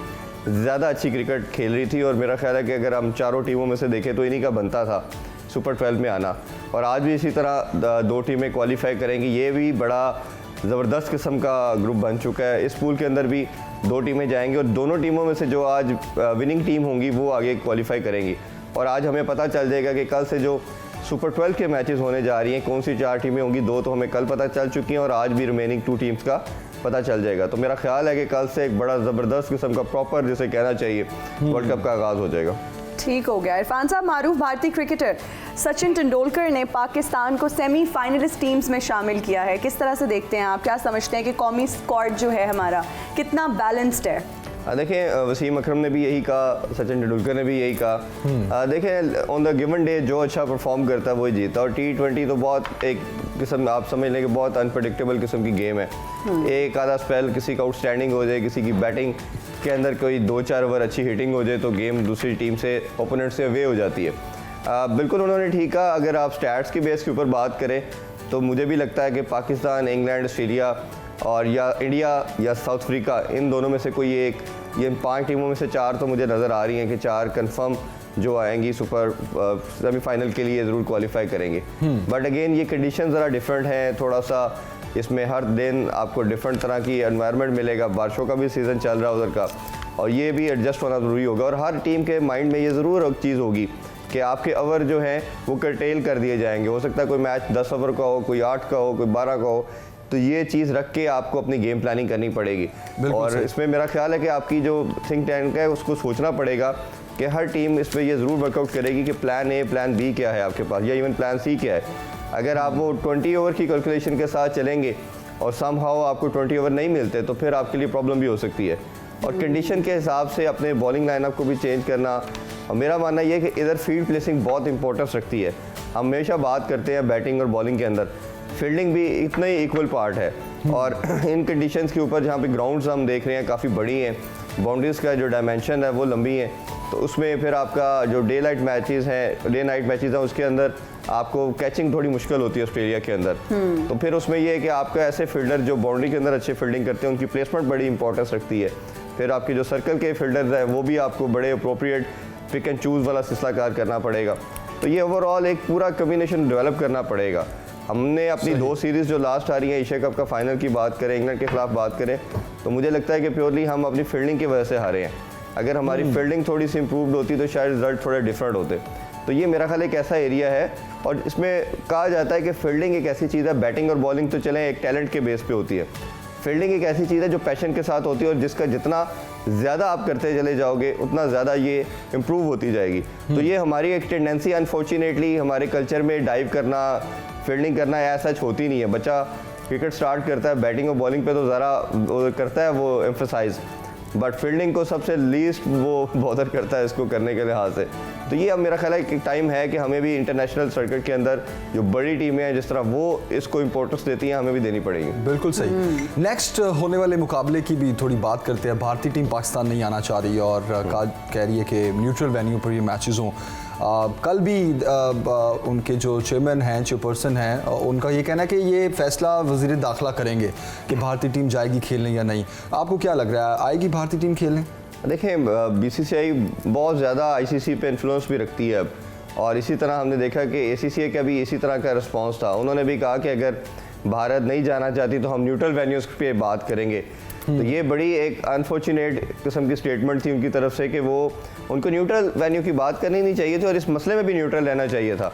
ज़्यादा अच्छी क्रिकेट खेल रही थी, और मेरा ख्याल है कि अगर हम चारों टीमों में से देखें तो इन्हीं का बनता था सुपर 12 में आना, और आज भी इसी तरह 2 टीमें क्वालिफाई करेंगी। ये भी बड़ा ज़बरदस्त किस्म का ग्रुप बन चुका है। इस पूल के अंदर भी 2 टीमें जाएंगी, और दोनों टीमों में से जो आज विनिंग टीम होंगी वो आगे क्वालिफाई करेंगी। और आज हमें पता चल जाएगा कि कल से जो सुपर 12 के मैचेस होने जा रही हैं, कौन सी 4 टीमें होंगी। 2 तो हमें कल पता चल चुकी हैं, और आज भी रिमेनिंग 2 टीम्स का पता चल जाएगा। तो मेरा ख्याल है कि कल से एक बड़ा ज़बरदस्त किस्म का प्रॉपर, जिसे कहना चाहिए, वर्ल्ड कप का आगाज़ हो जाएगा। ठीक हो गया। इरफान साहब, मारूफ भारतीय क्रिकेटर सचिन तेंदुलकर ने पाकिस्तान को सेमीफाइनलिस्ट टीम्स में शामिल किया है। किस तरह से देखते हैं आप? क्या समझते हैं कि कौमी स्क्वाड जो है हमारा कितना बैलेंस्ड है? देखें, वसीम अकरम ने भी यही कहा, सचिन तेंदुलकर ने भी यही कहा। देखें, ऑन द गिवन डे जो अच्छा परफॉर्म करता है वही जीता, और T20 तो बहुत एक किस्म, आप समझ लें कि बहुत अनप्रडिक्टेबल किस्म की गेम है। एक आधा स्पेल किसी का आउटस्टैंडिंग हो जाए, किसी की बैटिंग के अंदर कोई 2-4 ओवर अच्छी हिटिंग हो जाए तो गेम दूसरी टीम से, ओपोनेंट से अवे हो जाती है। बिल्कुल उन्होंने ठीक कहा। अगर आप स्टैट्स की बेस के ऊपर बात करें तो मुझे भी लगता है कि पाकिस्तान, इंग्लैंड, ऑस्ट्रेलिया और या इंडिया या साउथ अफ्रीका, इन दोनों में से कोई एक, ये 5 टीमों में से 4 तो मुझे नज़र आ रही हैं कि 4 कंफर्म जो आएंगी सुपर सेमीफाइनल के लिए ज़रूर क्वालिफाई करेंगे। बट अगेन ये कंडीशन ज़रा डिफरेंट हैं, थोड़ा सा इसमें हर दिन आपको डिफरेंट तरह की एनवायरनमेंट मिलेगा। बारिशों का भी सीज़न चल रहा है उधर का, और ये भी एडजस्ट होना ज़रूरी होगा। और हर टीम के माइंड में ये ज़रूर एक चीज़ होगी कि आपके ओवर जो हैं वो कर्टेल कर दिए जाएंगे। हो सकता है कोई मैच 10 ओवर का हो, कोई 8 का हो, कोई 12 का हो, तो ये चीज़ रख के आपको अपनी गेम प्लानिंग करनी पड़ेगी। और इसमें मेरा ख्याल है कि आपकी जो थिंक टैंक है उसको सोचना पड़ेगा कि हर टीम इस पर ये ज़रूर वर्कआउट करेगी कि प्लान ए, प्लान बी क्या है आपके पास, या इवन प्लान सी क्या है। अगर आप वो 20 ओवर की कैलकुलेशन के साथ चलेंगे और समहाउ आपको 20 ओवर नहीं मिलते तो फिर आपके लिए प्रॉब्लम भी हो सकती है। और कंडीशन के हिसाब से अपने बॉलिंग लाइनअप को भी चेंज करना, और मेरा मानना ये है कि इधर फील्ड प्लेसिंग बहुत इंपॉर्टेंस रखती है। हम हमेशा बात करते हैं बैटिंग और बॉलिंग के अंदर, फील्डिंग भी इतना ही इक्वल पार्ट है। और इन कंडीशंस के ऊपर जहाँ पे ग्राउंड्स हम देख रहे हैं काफ़ी बड़ी हैं, बाउंड्रीज़ का जो डायमेंशन है वो लंबी है, तो उसमें फिर आपका जो डे नाइट मैचेस हैं उसके अंदर आपको कैचिंग थोड़ी मुश्किल होती है ऑस्ट्रेलिया के अंदर। तो फिर उसमें ये है कि आपका ऐसे फील्डर जो बाउंड्री के अंदर अच्छे फील्डिंग करते हैं उनकी प्लेसमेंट बड़ी इंपॉर्टेंस रखती है। फिर आपके जो सर्कल के फील्डर्स हैं वो भी आपको बड़े अप्रोप्रिएट पिक एंड चूज़ वाला सिलसिलाकार करना पड़ेगा। तो ये ओवरऑल एक पूरा कम्बिनेशन डेवलप करना पड़ेगा। हमने अपनी 2 सीरीज़ जो लास्ट आ रही है, एशिया कप का फाइनल की बात करें, इंग्लैंड के खिलाफ बात करें, तो मुझे लगता है कि प्योरली हम अपनी फील्डिंग की वजह से हारे हैं। अगर हमारी फील्डिंग थोड़ी सी इंप्रूव्ड होती तो शायद रिजल्ट थोड़े डिफरेंट होते। तो ये मेरा ख्याल एक ऐसा एरिया है, और इसमें कहा जाता है कि फील्डिंग एक ऐसी चीज़ है, बैटिंग और बॉलिंग तो चलें एक टैलेंट के बेस पे होती है, फील्डिंग एक ऐसी चीज़ है जो पैशन के साथ होती है, और जिसका जितना ज़्यादा आप करते चले जाओगे उतना ज़्यादा ये इम्प्रूव होती जाएगी। तो ये हमारी एक टेंडेंसी अनफॉर्चुनेटली हमारे कल्चर में डाइव करना, फील्डिंग करना ऐसा होती नहीं है। बच्चा क्रिकेट स्टार्ट करता है बैटिंग और बॉलिंग पे तो ज़रा करता है वो एम्फसाइज, बट फील्डिंग को सबसे लीस्ट वो बॉदर करता है इसको करने के लिहाज से। तो ये अब मेरा ख्याल है कि टाइम है कि हमें भी इंटरनेशनल सर्किट के अंदर जो बड़ी टीमें हैं जिस तरह वो इसको इंपॉर्टेंस देती हैं, हमें भी देनी पड़ेगी। बिल्कुल सही। नेक्स्ट होने वाले मुकाबले की भी थोड़ी बात करते हैं। भारतीय टीम पाकिस्तान नहीं आना चाह रही और कह रही है कि न्यूट्रल वेन्यू पर ये मैचेस हों। कल भी उनके जो चेयरमैन हैं, चेयरपर्सन हैं, उनका ये कहना है कि ये फैसला वज़ीर दाखिला करेंगे कि भारतीय टीम जाएगी खेलने या नहीं। आपको क्या लग रहा है, आएगी भारतीय टीम खेलने? देखें, BCCI बहुत ज़्यादा ICC पे इन्फ्लुएंस भी रखती है अब, और इसी तरह हमने देखा कि ACCA का भी इसी तरह का रिस्पांस था। उन्होंने भी कहा कि अगर भारत नहीं जाना चाहती तो हम न्यूट्रल वेन्यूज़ पे बात करेंगे। तो ये बड़ी एक अनफॉर्चुनेट किस्म की स्टेटमेंट थी उनकी तरफ से कि वो उनको न्यूट्रल वेन्यू की बात करनी नहीं चाहिए थी और इस मसले में भी न्यूट्रल रहना चाहिए था।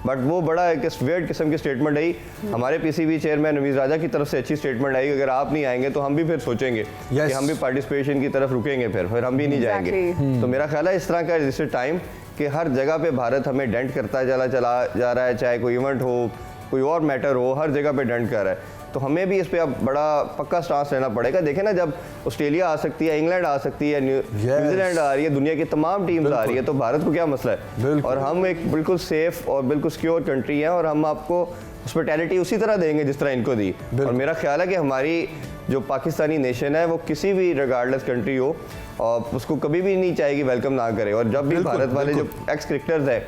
बट वो बड़ा एक वेird किस्म की स्टेटमेंट आई। हमारे PCB चेयरमैन नवीज़ राजा की तरफ से अच्छी स्टेटमेंट आई, अगर आप नहीं आएंगे तो हम भी फिर सोचेंगे कि हम भी पार्टिसिपेशन की तरफ रुकेंगे, फिर हम भी नहीं जाएंगे। तो मेरा ख्याल है इस तरह का दिस टाइम कि हर जगह पे भारत हमें डेंट करता चला जा रहा है, चाहे कोई इवेंट हो, कोई और मैटर हो, हर जगह पे डेंट कर रहा है। तो हमें भी इस पे अब बड़ा पक्का स्टांस लेना पड़ेगा। देखें ना, जब ऑस्ट्रेलिया आ सकती है, इंग्लैंड आ सकती है, न्यूजीलैंड आ रही है, दुनिया की तमाम टीम्स आ रही है, तो भारत को क्या मसला है? और हम एक बिल्कुल सेफ और बिल्कुल सिक्योर कंट्री है और हम आपको हॉस्पिटैलिटी उसी तरह देंगे जिस तरह इनको दी। और मेरा ख्याल है कि हमारी जो पाकिस्तानी नेशन है वो किसी भी रिगार्डलेस कंट्री हो और उसको कभी भी नहीं चाहेगी वेलकम ना करे। और जब भी भारत वाले जो एक्स क्रिकेटर्स हैं,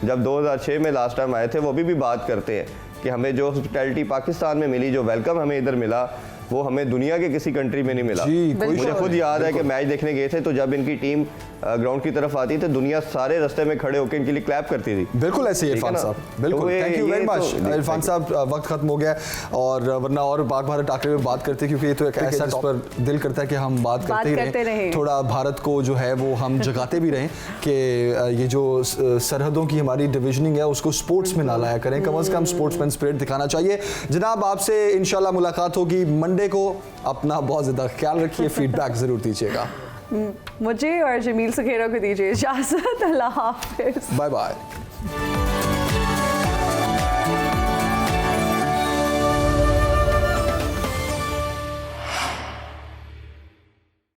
जब 2006 में लास्ट टाइम आए थे, वो अभी भी बात करते हैं कि हमें जो हॉस्पिटैलिटी पाकिस्तान में मिली, जो वेलकम हमें इधर मिला, वो हमें दुनिया के किसी कंट्री में नहीं मिला। मुझे खुद याद है कि मैच देखने गए थे तो जब इनकी टीम ग्राउंड की तरफ आती थी, दुनिया सारे रास्ते में खड़े होकर इनके लिए क्लैप करती थी। बिल्कुल ऐसे ही इरफान साहब, बिल्कुल। Thank you very much Irfan साहब। वक्त खत्म हो गया और वरना और पाक भारत टाकरे में बात करते, क्योंकि ये तो एक ऐसा जिस पर दिल करता है कि हम बात करते रहें। थोड़ा भारत को जो है वो हम जगाते भी रहें कि ये जो सरहदों की हमारी डिविजनिंग है उसको स्पोर्ट्स में ना लाया करें, कम से कम स्पोर्ट्समैन स्पिरिट दिखाना चाहिए। जनाब, आपसे इंशाल्लाह मुलाकात होगी मंडे को। अपना बहुत ज़्यादा ख्याल रखिए, फीडबैक ज़रूर दीजिएगा। मुझे और जमील सुखेरा को दीजिए इजाज़त। अल्लाह हाफ़िज़। Bye bye.